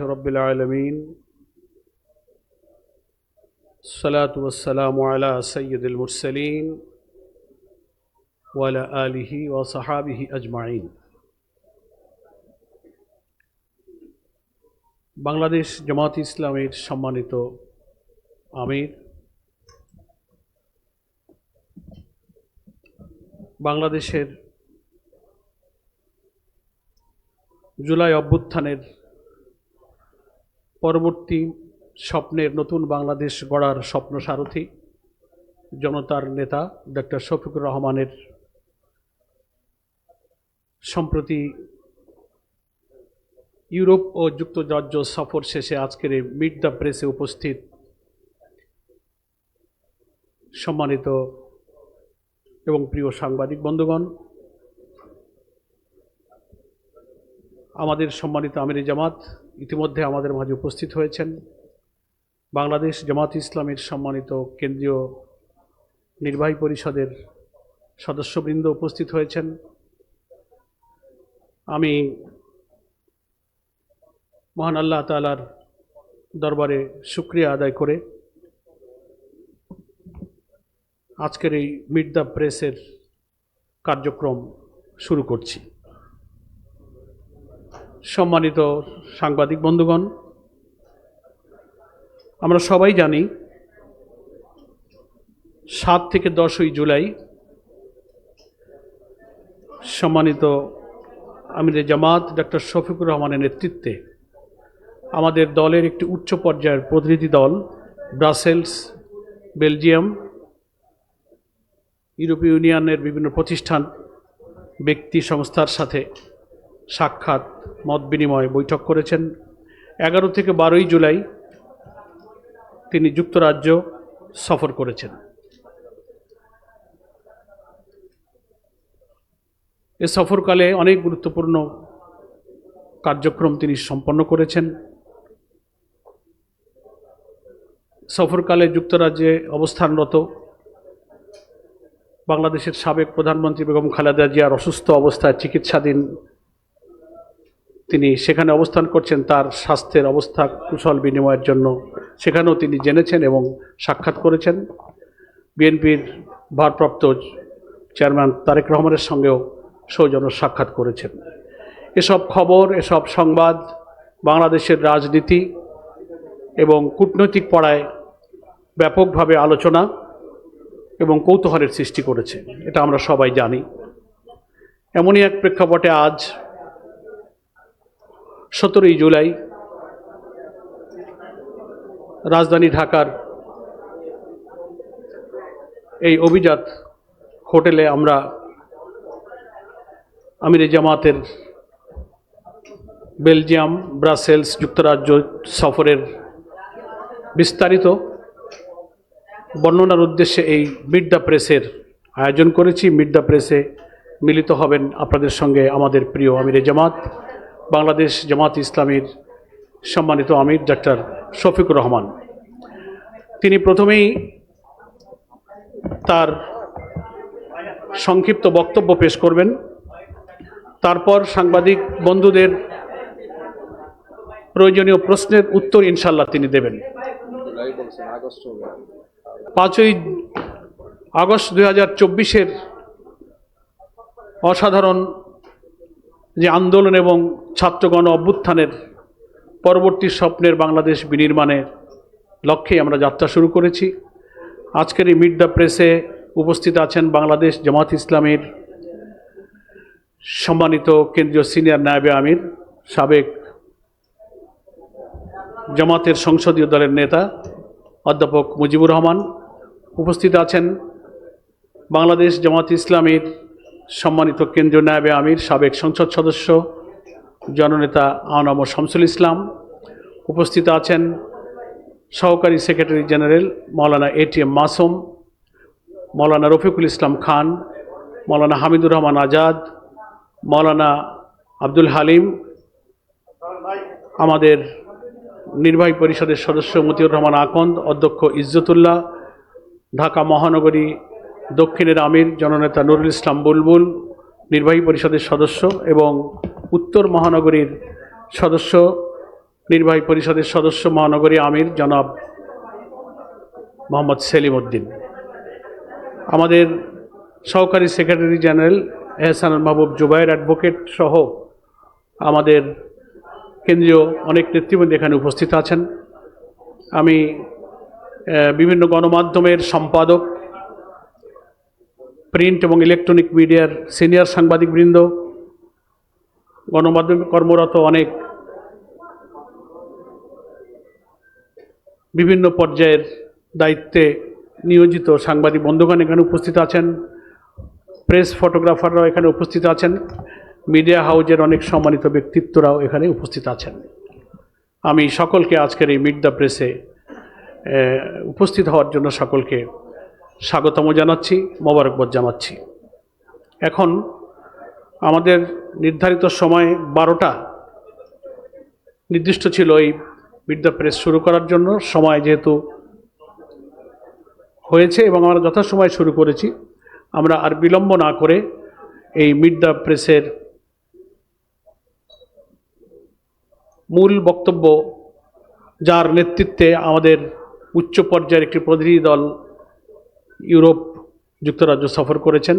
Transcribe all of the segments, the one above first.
रब्बिल आलमीन सलातु वस्सलामु अला सय्यिदिल मुरसलीन व अला आलिहि व सहाबिहि अजमाइन। बांग्लादेश जमात इस्लामेर सम्मानित आमिर, बांग्लादेशेर जुलाई अभ्युत्थानेर পরবর্তী স্বপ্নের নতুন বাংলাদেশ গড়ার স্বপ্ন সারথী জনতার নেতা ডক্টর শফিকুর রহমানের সম্প্রতি ইউরোপ ও যুক্তরাজ্য সফর শেষে আজকের এই মিট দ্য প্রেসে উপস্থিত সম্মানিত এবং প্রিয় সাংবাদিক বন্ধুগণ, আমাদের সম্মানিত আমিরে জামাত ইতিমধ্যে আমাদের মাঝে উপস্থিত হয়েছেন। বাংলাদেশ জামাত ইসলামের সম্মানিত কেন্দ্রীয় নির্বাহী পরিষদের সদস্যবৃন্দ উপস্থিত হয়েছেন। আমি মহান আল্লাহ তাআলার দরবারে শুকরিয়া আদায় করে আজকের এই মিট দ্য প্রেসের কার্যক্রম শুরু করছি। সম্মানিত সাংবাদিক বন্ধুগণ, আমরা সবাই জানি 7 থেকে 10 জুলাই সম্মানিত আমিরে জামাত ডক্টর শফিকুর রহমানের নেতৃত্বে আমাদের দলের একটি উচ্চ পর্যায়ের প্রতিনিধি দল ব্রাসেলস, বেলজিয়াম, ইউরোপীয় ইউনিয়নের বিভিন্ন প্রতিষ্ঠান, ব্যক্তি সংস্থার সাথে সাক্ষাৎ, মত বিনিময়, বৈঠক করেছেন। 11 থেকে 12 জুলাই তিনি যুক্তরাজ্য সফর করেছেন। এ সফরকালে অনেক গুরুত্বপূর্ণ কার্যক্রম তিনি সম্পন্ন করেছেন। সফরকালে যুক্তরাজ্যে অবস্থানরত বাংলাদেশের সাবেক প্রধানমন্ত্রী বেগম খালেদা জিয়ার অসুস্থ অবস্থায় চিকিৎসাধীন তিনি সেখানে অবস্থান করছেন। তার স্বাস্থ্যের অবস্থা কুশল বিনিময়ের জন্য সেখানেও তিনি জেনেছেন এবং সাক্ষাৎ করেছেন। বিএনপির ভারপ্রাপ্ত চেয়ারম্যান তারেক রহমানের সঙ্গেও সৌজন্য সাক্ষাৎ করেছেন। এসব খবর, এসব সংবাদ বাংলাদেশের রাজনীতি এবং কূটনৈতিক পাড়ায় ব্যাপকভাবে আলোচনা এবং কৌতূহলের সৃষ্টি করেছে, এটা আমরা সবাই জানি। এমনই এক প্রেক্ষাপটে আজ 17 জুলাই রাজধানী ঢাকার এই অভিজাত হোটেলে আমরা আমিরে জামাতের বেলজিয়াম, ব্রাসেলস, যুক্তরাজ্য সফরের বিস্তারিত বর্ণনার উদ্দেশ্যে এই মিট দ্য প্রেসের আয়োজন করেছি। মিট দ্য প্রেসে মিলিত হবেন আপনাদের সঙ্গে আমাদের প্রিয় আমিরে জামাত বাংলাদেশ জামাত ইসলামীর সম্মানিত আমির ডক্টর শফিকুর রহমান। তিনি প্রথমেই তার সংক্ষিপ্ত বক্তব্য পেশ করবেন, তারপর সাংবাদিক বন্ধুদের প্রয়োজনীয় প্রশ্নের উত্তর ইনশাল্লাহ তিনি দেবেন। 5 আগস্ট 2024 অসাধারণ যে আন্দোলন এবং ছাত্রগণ অভ্যুত্থানের পরবর্তী স্বপ্নের বাংলাদেশ বিনির্মাণের লক্ষ্যে আমরা যাত্রা শুরু করেছি। আজকের এই মিট দ্য প্রেসে উপস্থিত আছেন বাংলাদেশ জামাত ইসলামের সম্মানিত কেন্দ্রীয় সিনিয়র নায়েবে আমির, সাবেক জামাতের সংসদীয় দলের নেতা অধ্যাপক মুজিবুর রহমান। উপস্থিত আছেন বাংলাদেশ জামাত ইসলামের সম্মানিত কেন্দ্রীয় নায়েবে আমির, সাবেক সংসদ সদস্য জননেতা আওনাম শামসুল ইসলাম। উপস্থিত আছেন সহকারী সেক্রেটারি জেনারেল মৌলানা এটিএম মাসুম, মৌলানা রফিকুল ইসলাম খান, মৌলানা হামিদুর রহমান আজাদ, মৌলানা আব্দুল হালিম, আমাদের নির্বাহী পরিষদের সদস্য মতিউর রহমান আকন্দ, অধ্যক্ষ ইজ্জতুল্লাহ, ঢাকা মহানগরী দক্ষিণের আমির জননেতা নুরুল ইসলাম বুলবুল, নির্বাহী পরিষদের সদস্য এবং উত্তর মহানগরীর সদস্য নির্বাহী পরিষদের সদস্য মহানগরী আমির জনাব মোহাম্মদ সেলিম উদ্দিন, আমাদের সহকারী সেক্রেটারি জেনারেল এহসানুল মাহবুব জুবায়ের অ্যাডভোকেট সহ আমাদের কেন্দ্রীয় অনেক নেতৃবৃন্দ এখানে উপস্থিত আছেন। আমি বিভিন্ন গণমাধ্যমের সম্পাদক, প্রিন্ট এবং ইলেকট্রনিক মিডিয়ার সিনিয়র সাংবাদিকবৃন্দ, গণমাধ্যমে কর্মরত অনেক বিভিন্ন পর্যায়ের দায়িত্বে নিয়োজিত সাংবাদিক বন্ধুগণ এখানে উপস্থিত আছেন, প্রেস ফটোগ্রাফাররাও এখানে উপস্থিত আছেন, মিডিয়া হাউজের অনেক সম্মানিত ব্যক্তিত্বরাও এখানে উপস্থিত আছেন। আমি সকলকে আজকের এই মিট দ্য প্রেসে উপস্থিত হওয়ার জন্য সকলকে স্বাগতম জানাচ্ছি, মোবারকবাদ জানাচ্ছি। এখন আমাদের নির্ধারিত সময় 12টা নির্দিষ্ট ছিল এই মিট দ্য প্রেস শুরু করার জন্য। সময় যেহেতু হয়েছে এবং আমরা যথাসময়ে শুরু করেছি, আমরা আর বিলম্ব না করে এই মিট দ্য প্রেসের মূল বক্তব্য, যার নেতৃত্বে আমাদের উচ্চ পর্যায়ের একটি প্রতিনিধি দল ইউরোপ যুক্তরাজ্য সফর করেছেন,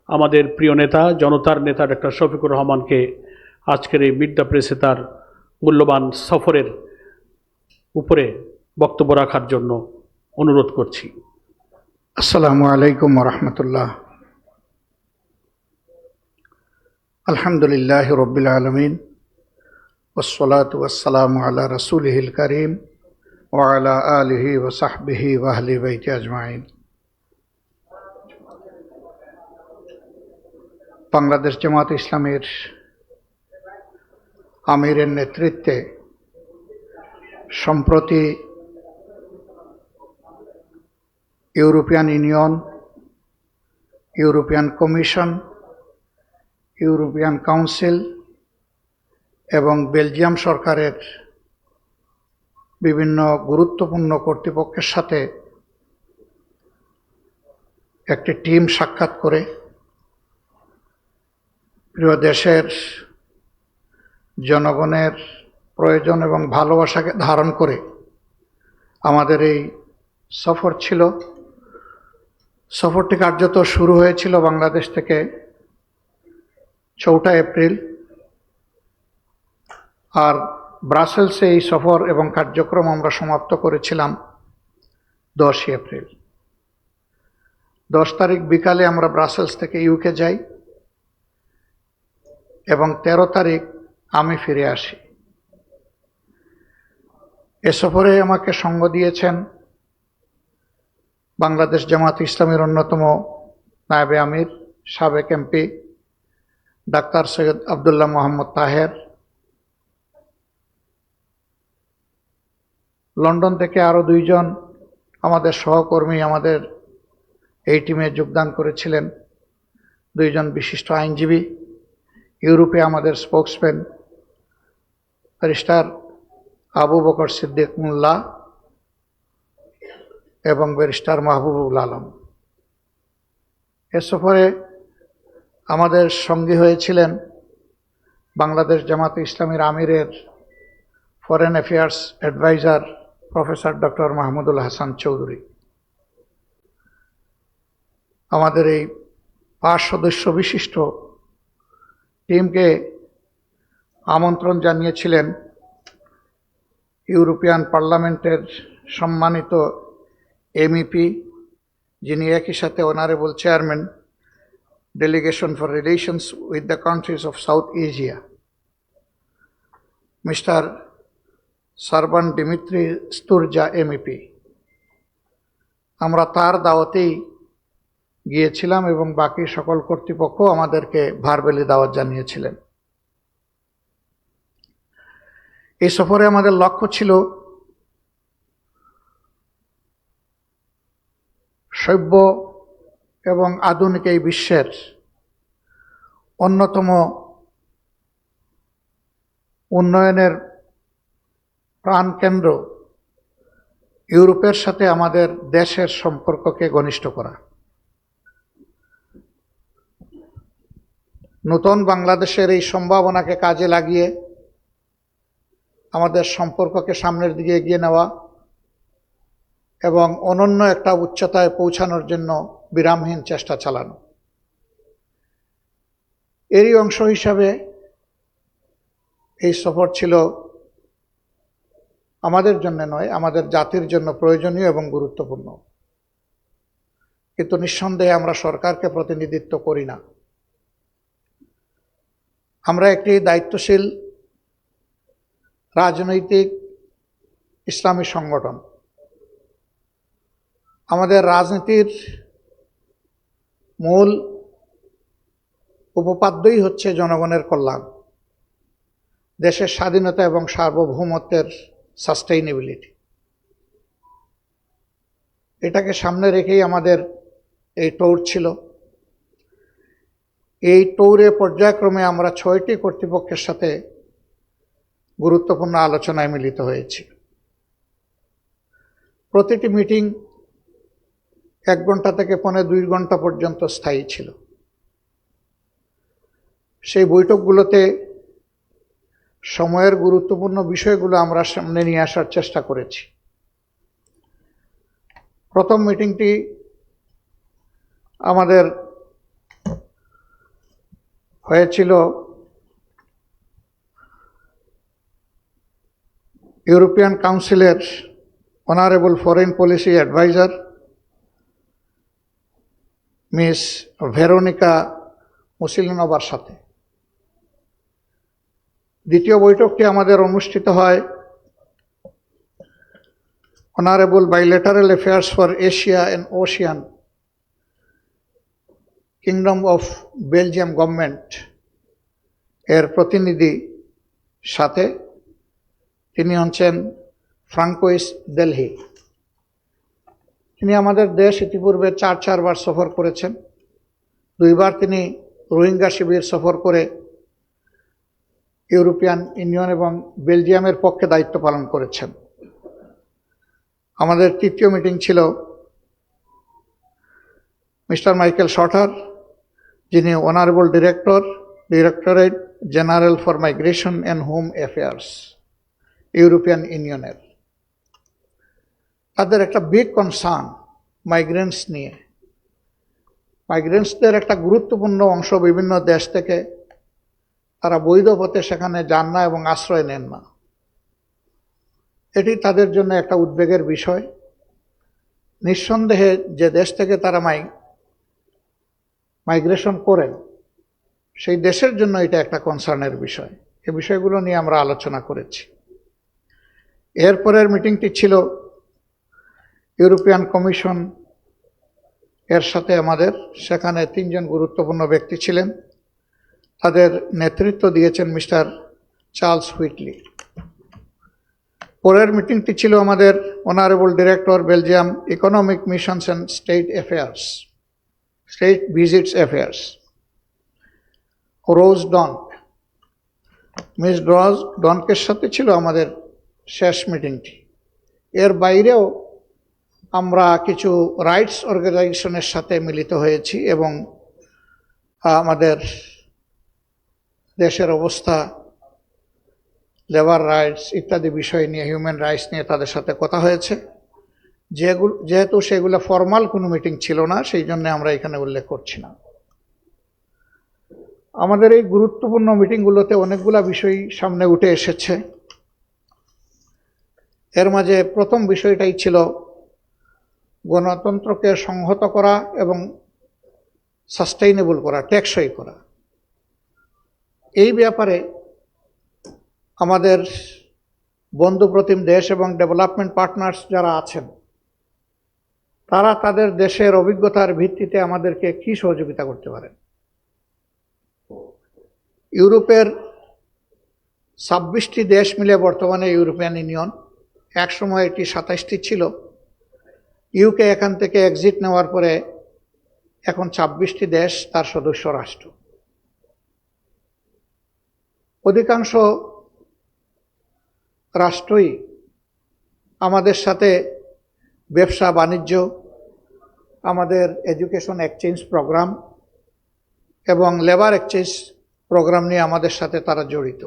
আমাদের প্রিয় নেতা, জনতার নেতা ডক্টর শফিকুর রহমানকে আজকের এই মিট দ্য প্রেসে তার মূল্যবান সফরের উপরে বক্তব্য রাখার জন্য অনুরোধ করছি। আসসালামু আলাইকুম ওয়া রাহমাতুল্লাহ। আলহামদুলিল্লাহি রাব্বিল আলামিন ওয়াসসালাতু ওয়াসসালামু আলা রাসূলিহিল কারীম ওয়া আলা আলিহি ওয়া সাহবিহি ওয়া আহলি বাইতি আজমাইন। বাংলাদেশ জামাত ইসলামের আমিরের নেতৃত্বে সম্প্রতি European union, European commission, European council এবং বেলজিয়াম সরকারের বিভিন্ন গুরুত্বপূর্ণ কর্তৃপক্ষের সাথে একটি টিম সাক্ষাৎ করে প্রিয় দেশের জনগণের প্রয়োজন এবং ভালোবাসাকে ধারণ করে আমাদের এই সফর ছিল। সফরটি কার্যত শুরু হয়েছিল বাংলাদেশ থেকে 4 এপ্রিল, আর ব্রাসেলসে এই সফর এবং কার্যক্রম আমরা সমাপ্ত করেছিলাম 10 এপ্রিল। 10 তারিখ বিকালে আমরা ব্রাসেলস থেকে ইউকে যাই এবং 13 তারিখ আমি ফিরে আসি। এ সফরে আমাকে সঙ্গ দিয়েছেন বাংলাদেশ জামাত ইসলামের অন্যতম নায়েবে আমির, সাবেক MP doctor Syed Abdullah Mohammad Taher, London থেকে আরও 2 জন আমাদের সহকর্মী আমাদের এই টিমে যোগদান করেছিলেন, 2 জন বিশিষ্ট আইনজীবী, ইউরোপে আমাদের স্পোকসম্যান ব্যারিস্টার আবু বকর সিদ্দিক মোল্লা এবং ব্যারিস্টার মাহবুবুল আলম। এ সফরে আমাদের সঙ্গী হয়েছিলেন বাংলাদেশ জামাত ইসলামীর আমিরের foreign affairs adviser professor doctor Mahmudul Hasan Chowdhury. আমাদের এই 5 সদস্য বিশিষ্ট টিমকে আমন্ত্রণ জানিয়েছিলেন ইউরোপিয়ান পার্লামেন্টের সম্মানিত এমইপি, যিনি একই সাথে honourable chairman delegation for relations with the countries of South Asia, mister Serban Dimitri Sturdza MEP. আমরা তার দাওয়াতেই গিয়েছিলাম এবং বাকি সকল কর্তৃপক্ষ আমাদেরকে ভার্বালি দাওয়াত জানিয়েছিলেন। এই সফরে আমাদের লক্ষ্য ছিল সভ্য এবং আধুনিক এই বিশ্বের অন্যতম উন্নয়নের প্রাণকেন্দ্র ইউরোপের সাথে আমাদের দেশের সম্পর্ককে ঘনিষ্ঠ করা, নতুন বাংলাদেশের এই সম্ভাবনাকে কাজে লাগিয়ে আমাদের সম্পর্ককে সামনের দিকে এগিয়ে নেওয়া এবং অনন্য একটা উচ্চতায় পৌঁছানোর জন্য বিরামহীন চেষ্টা চালানো। এরই অংশ হিসাবে এই সফর ছিল আমাদের জন্য নয়, আমাদের জাতির জন্য প্রয়োজনীয় এবং গুরুত্বপূর্ণ। কিন্তু নিঃসন্দেহে আমরা সরকারকে প্রতিনিধিত্ব করি না। আমরা একটি দায়িত্বশীল রাজনৈতিক ইসলামী সংগঠন। আমাদের রাজনীতির মূল উপপাদ্যই হচ্ছে জনগণের কল্যাণ, দেশের স্বাধীনতা এবং সার্বভৌমত্বের সাস্টেইনেবিলিটি। এটাকে সামনে রেখেই আমাদের এই ট্যুর ছিল। এই ট্যুরে পর্যায়ক্রমে আমরা 6টি কর্তৃপক্ষের সাথে গুরুত্বপূর্ণ আলোচনায় মিলিত হয়েছি। প্রতিটি মিটিং 1 ঘন্টা থেকে 2.25 ঘন্টা পর্যন্ত স্থায়ী ছিল। সেই বৈঠকগুলোতে সময়ের গুরুত্বপূর্ণ বিষয়গুলো আমরা সামনে নিয়ে আসার চেষ্টা করেছি। প্রথম মিটিংটি আমাদের হয়েছিল ইউরোপিয়ান কাউন্সিলের honourable foreign policy adviser miss Veronika মুসিলিনোভার সাথে। দ্বিতীয় বৈঠকটি আমাদের অনুষ্ঠিত হয় honourable bilateral affairs for Asia and Oceania kingdom of Belgium government এর প্রতিনিধি সাথে। তিনি হচ্ছেন ফ্রাঙ্কোইস দেলহি। তিনি আমাদের দেশ ইতিপূর্বে 4বার সফর করেছেন। 2বার তিনি রোহিঙ্গা শিবির সফর করে ইউরোপিয়ান ইউনিয়ন এবং বেলজিয়ামের পক্ষে দায়িত্ব পালন করেছেন। আমাদের তৃতীয় মিটিং ছিল মিস্টার মাইকেল শটার, যিনি honourable directorate general for migration and home affairs European ইউনিয়নের। তাদের একটা বিগ কনসার্ন মাইগ্রেন্টস নিয়ে। মাইগ্রেন্টসদের একটা গুরুত্বপূর্ণ অংশ বিভিন্ন দেশ থেকে তারা বৈধ পথে সেখানে যান না এবং আশ্রয় নেন না। এটি তাদের জন্য একটা উদ্বেগের বিষয়। নিঃসন্দেহে যে দেশ থেকে তারা মাইগ্রেশন করেন সেই দেশের জন্য এটা একটা কনসার্নের বিষয়। এই বিষয়গুলো নিয়ে আমরা আলোচনা করেছি। এরপরের মিটিংটি ছিল ইউরোপিয়ান কমিশন এর সাথে আমাদের। সেখানে 3 জন গুরুত্বপূর্ণ ব্যক্তি ছিলেন। তাদের নেতৃত্ব দিয়েছেন মিস্টার চার্লস হুইটলি। পরের মিটিংটি ছিল আমাদের honourable director Belgium economic missions and state visits affairs Rose Donck. Miss ডনকের সাথে ছিল আমাদের শেষ মিটিংটি। এর বাইরেও আমরা কিছু রাইটস অর্গানাইজেশনের সাথে মিলিত হয়েছি এবং আমাদের দেশের অবস্থা, লেবার রাইটস ইত্যাদি বিষয় নিয়ে, হিউম্যান রাইটস নিয়ে তাদের সাথে কথা হয়েছে। যেহেতু সেগুলো ফর্মাল কোনো মিটিং ছিল না, সেই জন্য আমরা এখানে উল্লেখ করছি না। আমাদের এই গুরুত্বপূর্ণ মিটিংগুলোতে অনেকগুলো বিষয় সামনে উঠে এসেছে। এর মাঝে প্রথম বিষয়টাই ছিল গণতন্ত্রকে সংহত করা এবং সাস্টেইনেবল করা, টেকসই করা। এই ব্যাপারে আমাদের বন্ধুপ্রতিম দেশ এবং ডেভেলপমেন্ট পার্টনার্স যারা আছেন, তারা তাদের দেশের অভিজ্ঞতার ভিত্তিতে আমাদেরকে কি সহযোগিতা করতে পারেন। ইউরোপের 26টি দেশ মিলে বর্তমানে ইউরোপিয়ান ইউনিয়ন। একসময় এটি 27টি ছিল। ইউকে এখান থেকে এক্সিট নেওয়ার পরে এখন 26টি দেশ তার সদস্য রাষ্ট্র। অধিকাংশ রাষ্ট্রই আমাদের সাথে ব্যবসা বাণিজ্য, আমাদের এডুকেশন এক্সচেঞ্জ প্রোগ্রাম এবং লেবার এক্সচেঞ্জ প্রোগ্রাম নিয়ে আমাদের সাথে তারা জড়িত।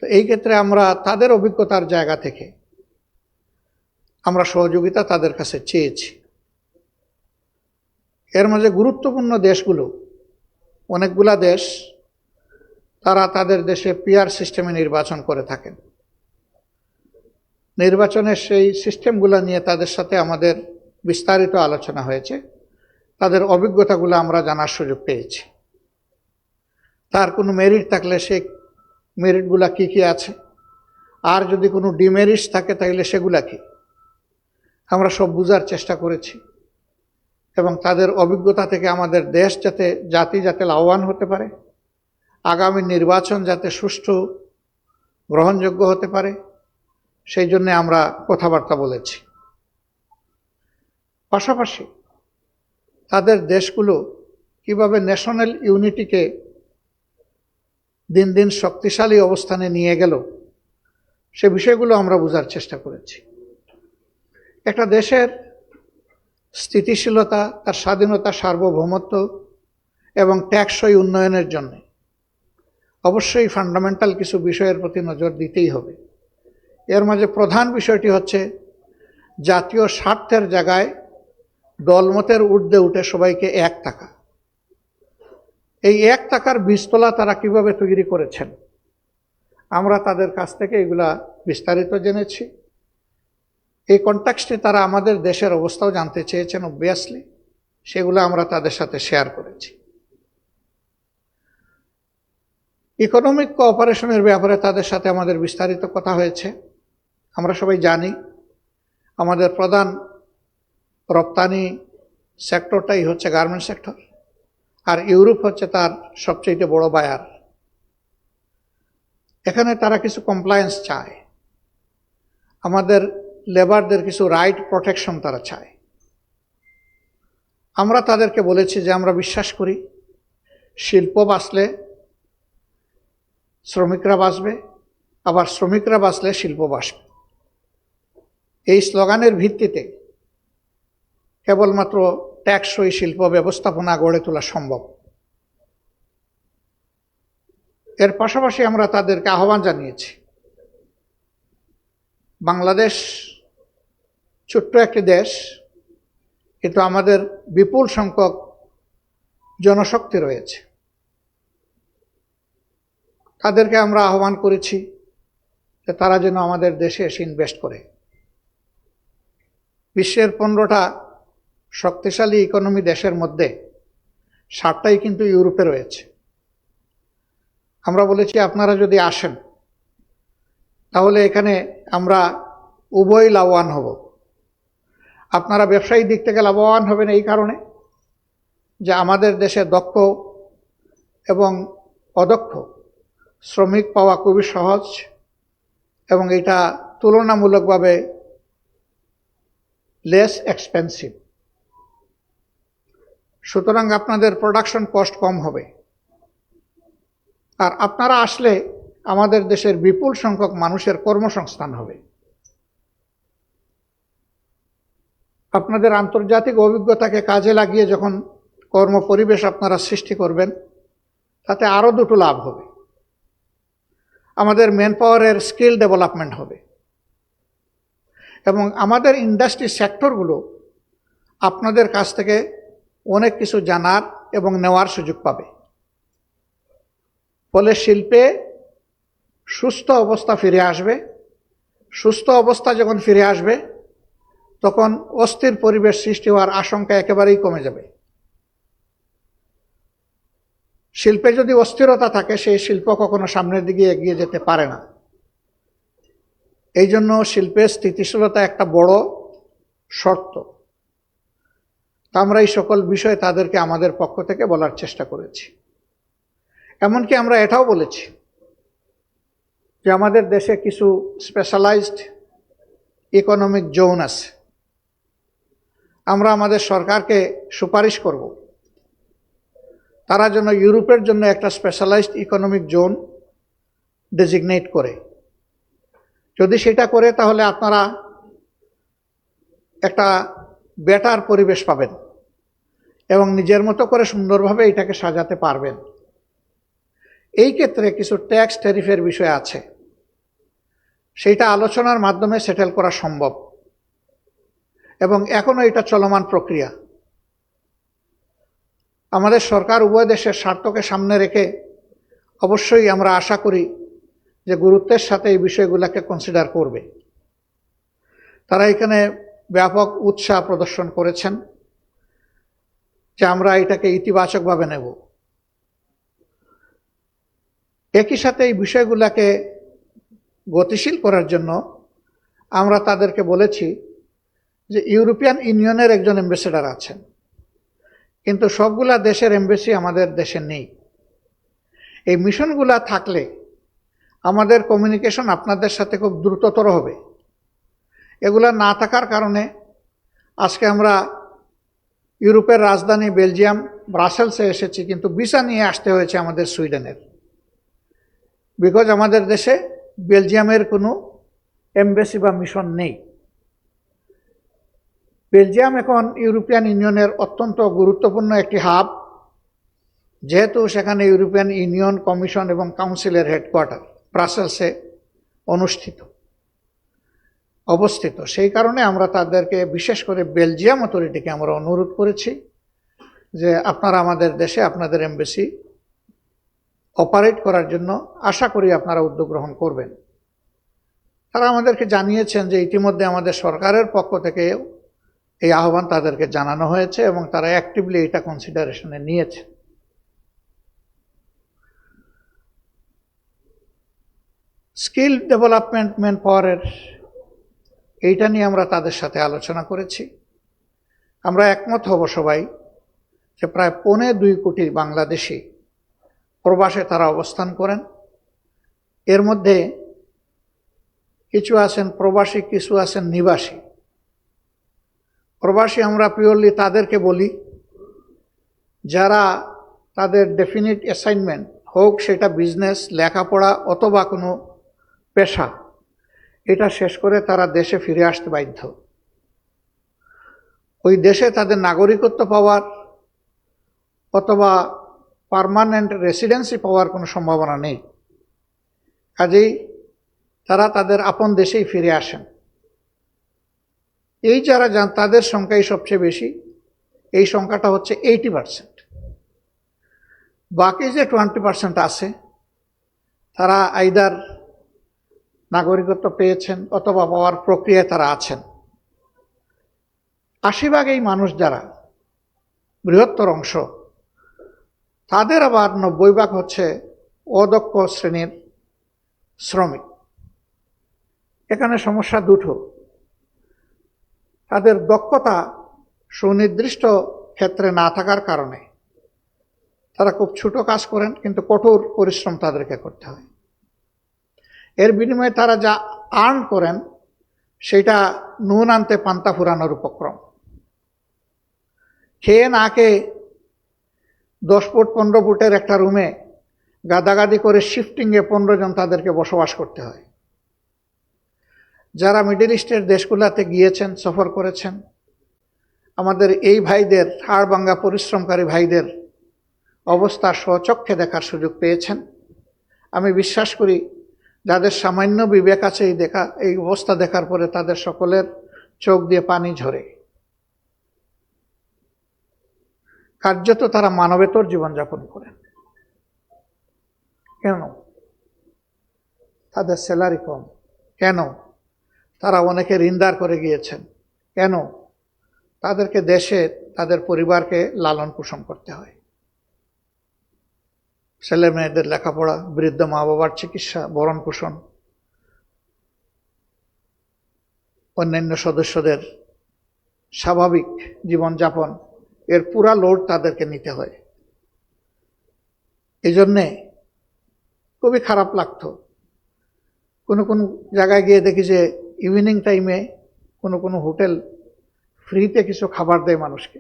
তো এই ক্ষেত্রে আমরা তাদের অভিজ্ঞতার জায়গা থেকে আমরা সহযোগিতা তাদের কাছে চেয়েছি। এর মাঝে গুরুত্বপূর্ণ দেশগুলো, অনেকগুলা দেশ, তারা তাদের দেশে পিআর সিস্টেমে নির্বাচন করে থাকেন। নির্বাচনের সেই সিস্টেমগুলো নিয়ে তাদের সাথে আমাদের বিস্তারিত আলোচনা হয়েছে। তাদের অভিজ্ঞতাগুলো আমরা জানার সুযোগ পেয়েছি। তার কোনো মেরিট থাকলে সেই মেরিটগুলা কি কি আছে, আর যদি কোনো ডিমেরিটস থাকে তাহলে সেগুলা কি, আমরা সব বোঝার চেষ্টা করেছি। এবং তাদের অভিজ্ঞতা থেকে আমাদের দেশ জাতি যাতে লাভবান হতে পারে, আগামী নির্বাচন যাতে সুষ্ঠু গ্রহণযোগ্য হতে পারে, সেই জন্য আমরা কথাবার্তা বলেছি। পাশাপাশি তাদের দেশগুলো কিভাবে ন্যাশনাল ইউনিটিকে দিন দিন শক্তিশালী অবস্থানে নিয়ে গেল, সে বিষয়গুলো আমরা বোঝার চেষ্টা করেছি। একটা দেশের স্থিতিশীলতা, তার স্বাধীনতা, সার্বভৌমত্ব এবং টেকসই উন্নয়নের জন্য অবশ্যই ফান্ডামেন্টাল কিছু বিষয়ের প্রতি নজর দিতেই হবে। এর মাঝে প্রধান বিষয়টি হচ্ছে জাতীয় স্বার্থের জায়গায় দলমতের ঊর্ধ্বে উঠে সবাইকে এক থাকা। এই এক থাকার বীজতলা তারা কিভাবে তৈরি করেছেন, আমরা তাদের কাছ থেকে এগুলা বিস্তারিত জেনেছি। এই কনটেক্সটে তারা আমাদের দেশের অবস্থাও জানতে চেয়েছেন, অবভিয়াসলি সেগুলো আমরা তাদের সাথে শেয়ার করেছি। ইকোনমিক কোঅপারেশনের ব্যাপারে তাদের সাথে আমাদের বিস্তারিত কথা হয়েছে। আমরা সবাই জানি আমাদের প্রধান রপ্তানি সেক্টরটাই হচ্ছে গার্মেন্ট সেক্টর, আর ইউরোপ হচ্ছে তার সবচেয়ে বড় বায়ার। এখানে তারা কিছু কমপ্লায়েন্স চায়, আমাদের লেবারদের কিছু রাইট প্রোটেকশন তারা চায়। আমরা তাদেরকে বলেছি যে আমরা বিশ্বাস করি শিল্প বাঁচলে শ্রমিকরা বাঁচবে, আবার শ্রমিকরা বাঁচলে শিল্প বাঁচবে। এই স্লোগানের ভিত্তিতে কেবলমাত্র টেকসই শিল্প ব্যবস্থাপনা গড়ে তোলা সম্ভব। এর পাশাপাশি আমরা তাদেরকে আহ্বান জানিয়েছি, বাংলাদেশ ছোট্ট একটি দেশ, কিন্তু আমাদের বিপুল সংখ্যক জনশক্তি রয়েছে। তাদেরকে আমরা আহ্বান করেছি যে তারা যেন আমাদের দেশে এসে ইনভেস্ট করে। বিশ্বের 15টা শক্তিশালী ইকোনমি দেশের মধ্যে 7টাই কিন্তু ইউরোপে রয়েছে। আমরা বলেছি আপনারা যদি আসেন তাহলে এখানে আমরা উভয় লাভবান হব। আপনারা ব্যবসায়িক দিক থেকে লাভবান হবেন এই কারণে যে আমাদের দেশে দক্ষ এবং অদক্ষ শ্রমিক পাওয়া খুবই সহজ, এবং এটা তুলনামূলকভাবে লেস এক্সপেন্সিভ। সুতরাং আপনাদের প্রোডাকশন কস্ট কম হবে। আর আপনারা আসলে আমাদের দেশের বিপুল সংখ্যক মানুষের কর্মসংস্থান হবে। আপনাদের আন্তর্জাতিক অভিজ্ঞতাকে কাজে লাগিয়ে যখন কর্মপরিবেশ আপনারা সৃষ্টি করবেন, তাতে আরও দুটো লাভ হবে। আমাদের ম্যান পাওয়ারের স্কিল ডেভেলপমেন্ট হবে, এবং আমাদের ইন্ডাস্ট্রি সেক্টরগুলো আপনাদের কাছ থেকে অনেক কিছু জানার এবং নেওয়ার সুযোগ পাবে। ফলে শিল্পে সুস্থ অবস্থা ফিরে আসবে। সুস্থ অবস্থা যখন ফিরে আসবে তখন অস্থির পরিবেশ সৃষ্টি হওয়ার আশঙ্কা একেবারেই কমে যাবে। শিল্পে যদি অস্থিরতা থাকে, সেই শিল্প কখনো সামনের দিকে এগিয়ে যেতে পারে না। এই জন্য শিল্পের স্থিতিশীলতা একটা বড় শর্ত। তা আমরা এই সকল বিষয়ে তাদেরকে আমাদের পক্ষ থেকে বলার চেষ্টা করেছি। এমনকি আমরা এটাও বলেছি যে আমাদের দেশে কিছু স্পেশালাইজড ইকোনমিক জোন আছে। আমরা আমাদের সরকারকে সুপারিশ করব তারা যেন ইউরোপের জন্য একটা স্পেশালাইজড ইকোনমিক জোন ডেজিগনেট করে। যদি সেটা করে তাহলে আপনারা একটা বেটার পরিবেশ পাবেন এবং নিজের মতো করে সুন্দরভাবে এটাকে সাজাতে পারবেন। এই ক্ষেত্রে কিছু ট্যাক্স ট্যারিফের বিষয় আছে, সেইটা আলোচনার মাধ্যমে সেটেল করা সম্ভব এবং এখনো এটা চলমান প্রক্রিয়া। আমাদের সরকার উভয় দেশের স্বার্থকে সামনে রেখে অবশ্যই আমরা আশা করি যে গুরুত্বের সাথে এই বিষয়গুলোকে কনসিডার করবে। তারা এখানে ব্যাপক উৎসাহ প্রদর্শন করেছেন যে আমরা এটাকে ইতিবাচকভাবে নেব। একই সাথে এই বিষয়গুলোকে গতিশীল করার জন্য আমরা তাদেরকে বলেছি যে ইউরোপিয়ান ইউনিয়নের একজন অ্যাম্বাসেডর আছেন, কিন্তু সবগুলা দেশের এমবেসি আমাদের দেশে নেই। এই মিশনগুলা থাকলে আমাদের কমিউনিকেশন আপনাদের সাথে খুব দ্রুততর হবে। এগুলা না থাকার কারণে আজকে আমরা ইউরোপের রাজধানী বেলজিয়াম ব্রাসেলসে এসেছি, কিন্তু ভিসা নিয়ে আসতে হয়েছে আমাদের সুইডেনের, বিকজ আমাদের দেশে বেলজিয়ামের কোনো এমবেসি বা মিশন নেই। বেলজিয়াম এখন ইউরোপিয়ান ইউনিয়নের অত্যন্ত গুরুত্বপূর্ণ একটি হাব, যেহেতু সেখানে ইউরোপিয়ান ইউনিয়ন কমিশন এবং কাউন্সিলের হেডকোয়ার্টার ব্রাসেলসে অবস্থিত। সেই কারণে আমরা তাদেরকে, বিশেষ করে বেলজিয়াম অথরিটিকে আমরা অনুরোধ করেছি যে আপনারা আমাদের দেশে আপনাদের এমবেসি অপারেট করার জন্য আশা করি আপনারা উদ্যোগ গ্রহণ করবেন। তারা আমাদেরকে জানিয়েছেন যে ইতিমধ্যে আমাদের সরকারের পক্ষ থেকে এই আহ্বান তাদেরকে জানানো হয়েছে এবং তারা অ্যাক্টিভলি এটা কনসিডারেশনে নিয়েছে। স্কিল ডেভেলপমেন্ট ম্যান পাওয়ারের এইটা নিয়ে আমরা তাদের সাথে আলোচনা করেছি। আমরা একমত হব সবাই যে প্রায় 2.25 কোটি বাংলাদেশি প্রবাসে তারা অবস্থান করেন। এর মধ্যে কিছু আছেন প্রবাসী, কিছু আছেন নিবাসী। প্রবাসী আমরা পিওরলি তাদেরকে বলি যারা তাদের ডেফিনিট অ্যাসাইনমেন্ট হোক, সেটা বিজনেস, লেখাপড়া অথবা কোনো পেশা, এটা শেষ করে তারা দেশে ফিরে আসতে বাধ্য। ওই দেশে তাদের নাগরিকত্ব পাওয়ার অথবা পার্মানেন্ট রেসিডেন্সি পাওয়ার কোনো সম্ভাবনা নেই। কাজেই তারা তাদের আপন দেশেই ফিরে আসেন। এই যারা যান তাদের সংখ্যাই সবচেয়ে বেশি। এই সংখ্যাটা হচ্ছে 80%। বাকি যে 20% আছে তারা আইদার নাগরিকত্ব পেয়েছেন অথবা পাওয়ার প্রক্রিয়ায় তারা আছেন। 80% এই মানুষ যারা, বৃহত্তর অংশ, তাদের আবার 90% হচ্ছে অদক্ষ শ্রেণীর শ্রমিক। এখানে সমস্যা দুটো। তাদের দক্ষতা সুনির্দিষ্ট ক্ষেত্রে না থাকার কারণে তারা খুব ছোট কাজ করেন, কিন্তু কঠোর পরিশ্রম তাদেরকে করতে হয়। এর বিনিময়ে তারা যা আর্ন করেন সেটা নুন আনতে পান্তা ফুরানোর উপক্রম। খেয়ে না খেয়ে 10 ফুট 15 ফুটের একটা রুমে গাদাগাদি করে শিফটিংয়ে 15 জন তাদেরকে বসবাস করতে হয়। যারা মিডল ইস্টের দেশগুলোতে গিয়েছেন, সফর করেছেন, আমাদের এই ভাইদের, হাড়ভাঙ্গা পরিশ্রমকারী ভাইদের অবস্থা স্বচক্ষে দেখার সুযোগ পেয়েছেন। আমি বিশ্বাস করি যাদের সামান্য বিবেক আছে এই অবস্থা দেখার পরে তাদের সকলের চোখ দিয়ে পানি ঝরে। কার্যত তারা মানবেতর জীবনযাপন করেন। কেন? তাদের স্যালারি কম। কেন? তারা অনেকে ঋণদার করে গিয়েছেন। কেন? তাদেরকে দেশে তাদের পরিবারকে লালন পোষণ করতে হয়। ছেলে মেয়েদের লেখাপড়া, বৃদ্ধ মা বাবার চিকিৎসা, ভরণ পোষণ, অন্যান্য সদস্যদের স্বাভাবিক জীবনযাপন, এর পুরা লোড তাদেরকে নিতে হয়। এই জন্যে খুবই খারাপ লাগতো। কোনো জায়গায় গিয়ে দেখি যে ইভিনিং টাইমে কোনো হোটেল ফ্রিতে কিছু খাবার দেয় মানুষকে।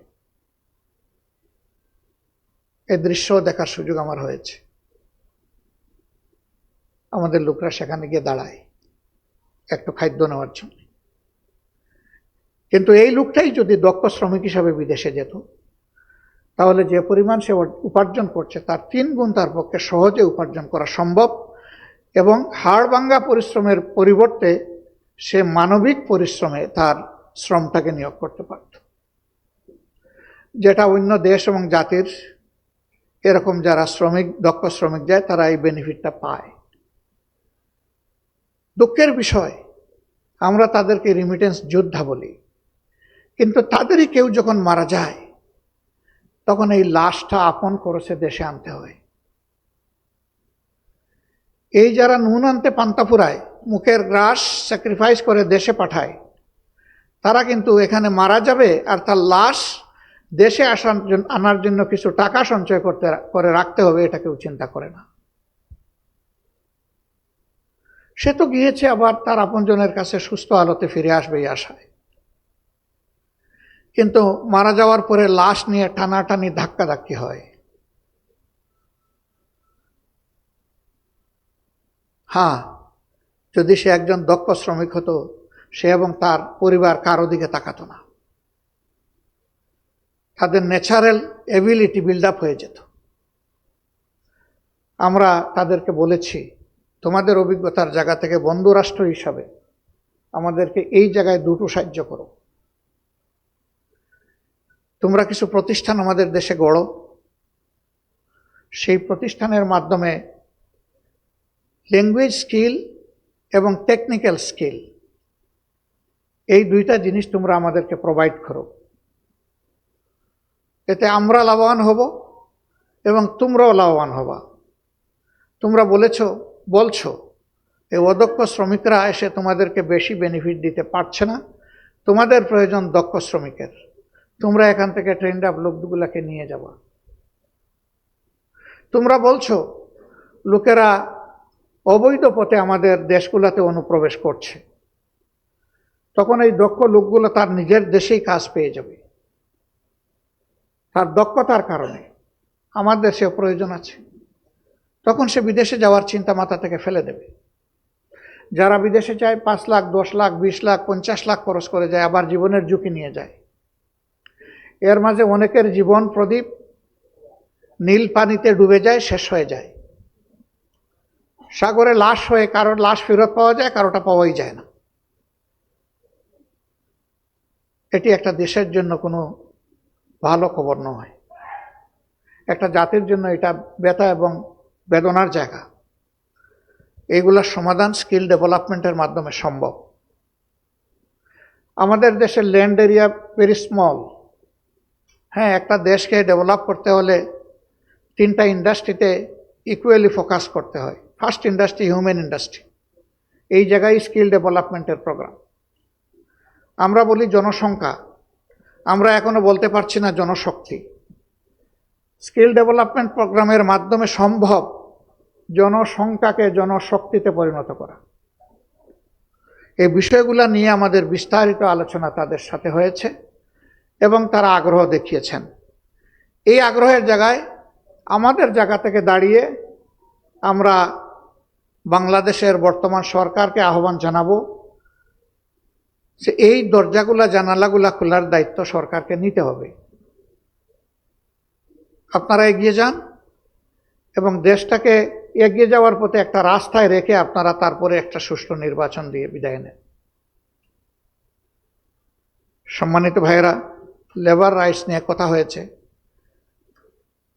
এই দৃশ্য দেখার সুযোগ আমার হয়েছে। আমাদের লোকরা সেখানে গিয়ে দাঁড়ায় একটু খাদ্য নেওয়ার জন্য। কিন্তু এই লোকটাই যদি দক্ষ শ্রমিক হিসাবে বিদেশে যেত, তাহলে যে পরিমাণ সে উপার্জন করছে তার 3 গুণ তার পক্ষে সহজে উপার্জন করা সম্ভব এবং হাড়ভাঙ্গা পরিশ্রমের পরিবর্তে সে মানবিক পরিশ্রমে তার শ্রমটাকে নিয়োগ করতে পারত, যেটা অন্য দেশ এবং জাতির এরকম যারা দক্ষ শ্রমিক যায় তারা এই বেনিফিটটা পায়। দুঃখের বিষয়, আমরা তাদেরকে রিমিটেন্স যোদ্ধা বলি, কিন্তু তাদেরই কেউ যখন মারা যায় তখন এই লাশটা আপন খরচে দেশে আনতে হয়। এই যারা নুন আনতে পান্তা ফুরায়, মুখের গ্রাস স্যাক্রিফাইস করে দেশে পাঠায়, তারা কিন্তু এখানে মারা যাবে আর তার লাশ দেশে আনার জন্য কিছু টাকা সঞ্চয় করে রাখতে হবে, এটা কেউ চিন্তা করে না। সে তো গিয়েছে, আবার তার আপনজনের কাছে সুস্থ আলোতে ফিরে আসবে এই আশায়। কিন্তু মারা যাওয়ার পরে লাশ নিয়ে টানাটানি ধাক্কাধাক্কি হয়। হ্যাঁ, যদি সে একজন দক্ষ শ্রমিক হতো, সে এবং তার পরিবার কারো দিকে তাকাতো না, তাদের ন্যাচারাল এবিলিটি বিল্ড আপ হয়ে যেত। আমরা তাদেরকে বলেছি, তোমাদের অভিজ্ঞতার জায়গা থেকে বন্ধু রাষ্ট্র হিসাবে আমাদেরকে এই জায়গায় দুটো সাহায্য করো। তোমরা কিছু প্রতিষ্ঠান আমাদের দেশে গড়ো, সেই প্রতিষ্ঠানের মাধ্যমে ল্যাঙ্গুয়েজ স্কিল এবং টেকনিক্যাল স্কিল, এই দুইটা জিনিস তোমরা আমাদেরকে প্রোভাইড করো। এতে আমরা লাভবান হব এবং তোমরাও লাভবান হবা। তোমরা বলছো এই অদক্ষ শ্রমিকরা এসে তোমাদেরকে বেশি বেনিফিট দিতে পারছে না, তোমাদের প্রয়োজন দক্ষ শ্রমিকের, তোমরা এখান থেকে ট্রেন্ড আপ লোকগুলাকে নিয়ে যাবা। তোমরা বলছো লোকেরা অবৈধ পথে আমাদের দেশগুলোতে অনুপ্রবেশ করছে, তখন এই দক্ষ লোকগুলো তার নিজের দেশেই কাজ পেয়ে যাবে, তার দক্ষতার কারণে আমার দেশেও প্রয়োজন আছে, তখন সে বিদেশে যাওয়ার চিন্তা মাথা থেকে ফেলে দেবে। যারা বিদেশে যায় 5 লাখ, 10 লাখ, 20 লাখ, 50 লাখ খরচ করে যায়, আবার জীবনের ঝুঁকি নিয়ে যায়। এর মাঝে অনেকের জীবন প্রদীপ নীল পানিতে ডুবে যায়, শেষ হয়ে যায়, সাগরে লাশ হয়ে, কারোর লাশ ফেরত পাওয়া যায়, কারোটা পাওয়াই যায় না। এটি একটা দেশের জন্য কোনো ভালো খবর নয়, একটা জাতির জন্য এটা ব্যথা এবং বেদনার জায়গা। এইগুলোর সমাধান স্কিল ডেভেলপমেন্টের মাধ্যমে সম্ভব। আমাদের দেশের ল্যান্ড এরিয়া ভেরি স্মল। হ্যাঁ, একটা দেশকে ডেভেলপ করতে হলে 3টা ইন্ডাস্ট্রিতে ইকুয়ালি ফোকাস করতে হয়। ফার্স্ট ইন্ডাস্ট্রি হিউম্যান ইন্ডাস্ট্রি, এই জায়গায় স্কিল ডেভেলপমেন্টের প্রোগ্রাম। আমরা বলি জনসংখ্যা, আমরা এখনো বলতে পারছি না জনশক্তি। স্কিল ডেভেলপমেন্ট প্রোগ্রামের মাধ্যমে সম্ভব জনসংখ্যাকে জনশক্তিতে পরিণত করা। এই বিষয়গুলো নিয়ে আমাদের বিস্তারিত আলোচনা তাদের সাথে হয়েছে এবং তারা আগ্রহ দেখিয়েছেন। এই আগ্রহের জায়গায় আমাদের জায়গা থেকে দাঁড়িয়ে আমরা বাংলাদেশের বর্তমান সরকারকে আহ্বান জানাবো যে এই দরজাগুলা জানালাগুলা খোলার দায়িত্ব সরকারকে নিতে হবে। আপনারা এগিয়ে যান এবং দেশটাকে এগিয়ে যাওয়ার পথে একটা রাস্তায় রেখে আপনারা তারপরে একটা সুষ্ঠু নির্বাচন দিয়ে বিদায় নেন। সম্মানিত ভাইয়েরা, লেবার রাইটস নিয়ে কথা হয়েছে।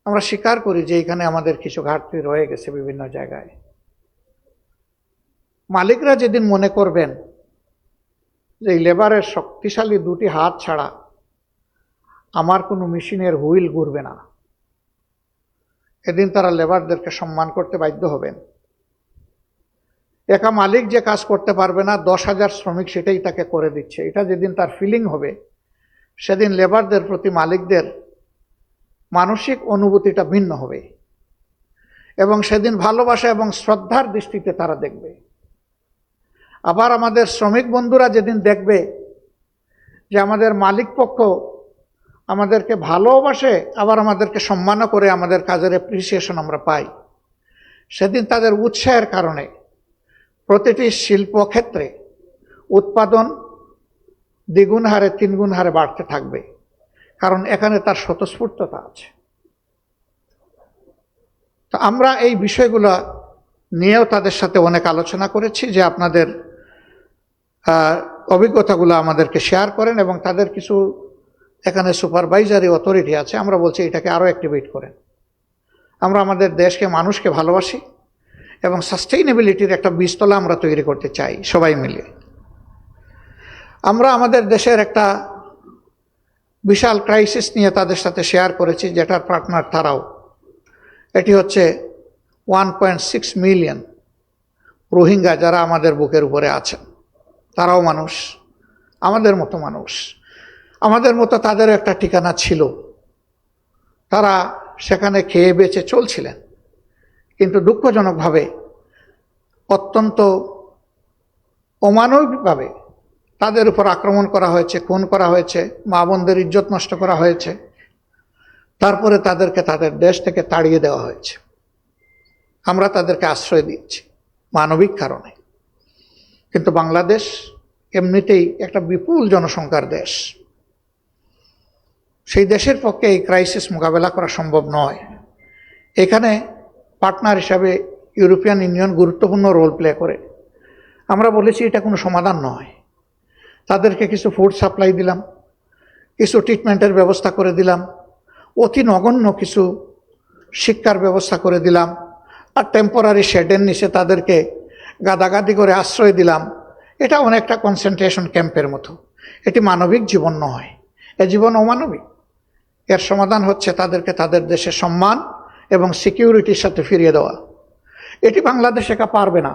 আমরা স্বীকার করি যে এখানে আমাদের কিছু ঘাটতি রয়ে গেছে বিভিন্ন জায়গায়। মালিকরা যেদিন মনে করবেন যে এই লেবারের শক্তিশালী 2টি হাত ছাড়া আমার কোনো মেশিনের হুইল ঘুরবে না, এদিন তারা লেবারদেরকে সম্মান করতে বাধ্য হবেন। একা মালিক যে কাজ করতে পারবে না, 10,000 শ্রমিক সেটাই তাকে করে দিচ্ছে, এটা যেদিন তার ফিলিং হবে, সেদিন লেবারদের প্রতি মালিকদের মানসিক অনুভূতিটা ভিন্ন হবে এবং সেদিন ভালোবাসা এবং শ্রদ্ধার দৃষ্টিতে তারা দেখবে। আবার আমাদের শ্রমিক বন্ধুরা যেদিন দেখবে যে আমাদের মালিক পক্ষ আমাদেরকে ভালোবাসে, আবার আমাদেরকে সম্মানও করে, আমাদের কাজের অ্যাপ্রিসিয়েশন আমরা পাই, সেদিন তাদের উৎসাহের কারণে প্রতিটি শিল্পক্ষেত্রে উৎপাদন 2 গুণ হারে 3 গুণ হারে বাড়তে থাকবে, কারণ এখানে তার স্বতঃস্ফূর্ততা আছে। তো আমরা এই বিষয়গুলো নিয়েও তাদের সাথে অনেক আলোচনা করেছি যে আপনাদের অভিজ্ঞতাগুলো আমাদেরকে শেয়ার করেন, এবং তাদের কিছু এখানে সুপারভাইজারি অথরিটি আছে, আমরা বলছি এটাকে আরও অ্যাক্টিভেট করেন। আমরা আমাদের দেশকে, মানুষকে ভালোবাসি এবং সাস্টেইনেবিলিটির একটা বীজতলা আমরা তৈরি করতে চাই সবাই মিলে। আমরা আমাদের দেশের একটা বিশাল ক্রাইসিস নিয়ে তাদের সাথে শেয়ার করেছি, যেটার পার্টনার তারাও। এটি হচ্ছে 1.6 মিলিয়ন রোহিঙ্গা যারা আমাদের বুকের উপরে আছেন। তারাও মানুষ, আমাদের মতো মানুষ, আমাদের মতো তাদেরও একটা ঠিকানা ছিল। তারা সেখানে খেয়ে বেঁচে চলছিলেন, কিন্তু দুঃখজনকভাবে অত্যন্ত অমানবিকভাবে তাদের উপর আক্রমণ করা হয়েছে, খুন করা হয়েছে, মা বোনদের ইজ্জত নষ্ট করা হয়েছে। তারপরে তাদেরকে তাদের দেশ থেকে তাড়িয়ে দেওয়া হয়েছে। আমরা তাদেরকে আশ্রয় দিয়েছি মানবিক কারণে। কিন্তু বাংলাদেশ এমনিতেই একটা বিপুল জনসংখ্যার দেশ। সেই দেশের পক্ষে এই ক্রাইসিস মোকাবেলা করা সম্ভব নয়। এখানে পার্টনার হিসাবে ইউরোপিয়ান ইউনিয়ন গুরুত্বপূর্ণ রোল প্লে করে। আমরা বলেছি এটা কোনো সমাধান নয়। তাদেরকে কিছু ফুড সাপ্লাই দিলাম, কিছু ট্রিটমেন্টের ব্যবস্থা করে দিলাম, অতি নগণ্য কিছু শিক্ষার ব্যবস্থা করে দিলাম, আর টেম্পোরারি শেডের নিচে তাদেরকে গাদাগাদি করে আশ্রয় দিলাম। এটা অনেকটা কনসেন্ট্রেশন ক্যাম্পের মতো। এটি মানবিক জীবন নয়, এ জীবন অমানবিক। এর সমাধান হচ্ছে তাদেরকে তাদের দেশে সম্মান এবং সিকিউরিটির সাথে ফিরিয়ে দেওয়া। এটি বাংলাদেশ একা পারবে না।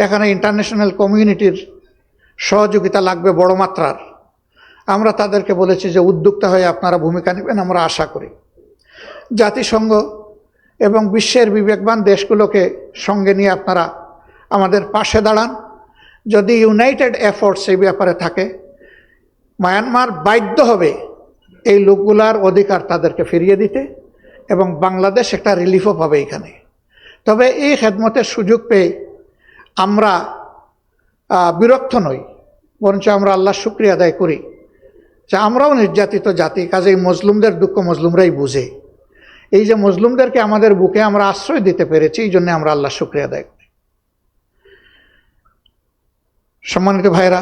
এখানে ইন্টারন্যাশনাল কমিউনিটির সহযোগিতা লাগবে বড় মাত্রার। আমরা তাদেরকে বলেছি যে উদ্যোক্তা হয়ে আপনারা ভূমিকা নেবেন, আমরা আশা করি। জাতিসংঘ এবং বিশ্বের বিবেকবান দেশগুলোকে সঙ্গে নিয়ে আপনারা আমাদের পাশে দাঁড়ান। যদি ইউনাইটেড এফোর্টস এই ব্যাপারে থাকে, মায়ানমার বাধ্য হবে এই লোকগুলার অধিকার তাদেরকে ফিরিয়ে দিতে, এবং বাংলাদেশ একটা রিলিফও পাবে এখানে। তবে এই খেদমতের সুযোগ পেয়ে আমরা বিরক্ত নই, বরঞ্চ আমরা আল্লাহর শুকরিয়া আদায় করি যে আমরাও নির্যাতিত জাতি, কাজেই মজলুমদের দুঃখ মজলুমরাই বুঝে। এই যে মজলুমদেরকে আমাদের বুকে আমরা আশ্রয় দিতে পেরেছি, এই জন্য আমরা আল্লাহর শুকরিয়া আদায় করি। সম্মানিত ভাইরা,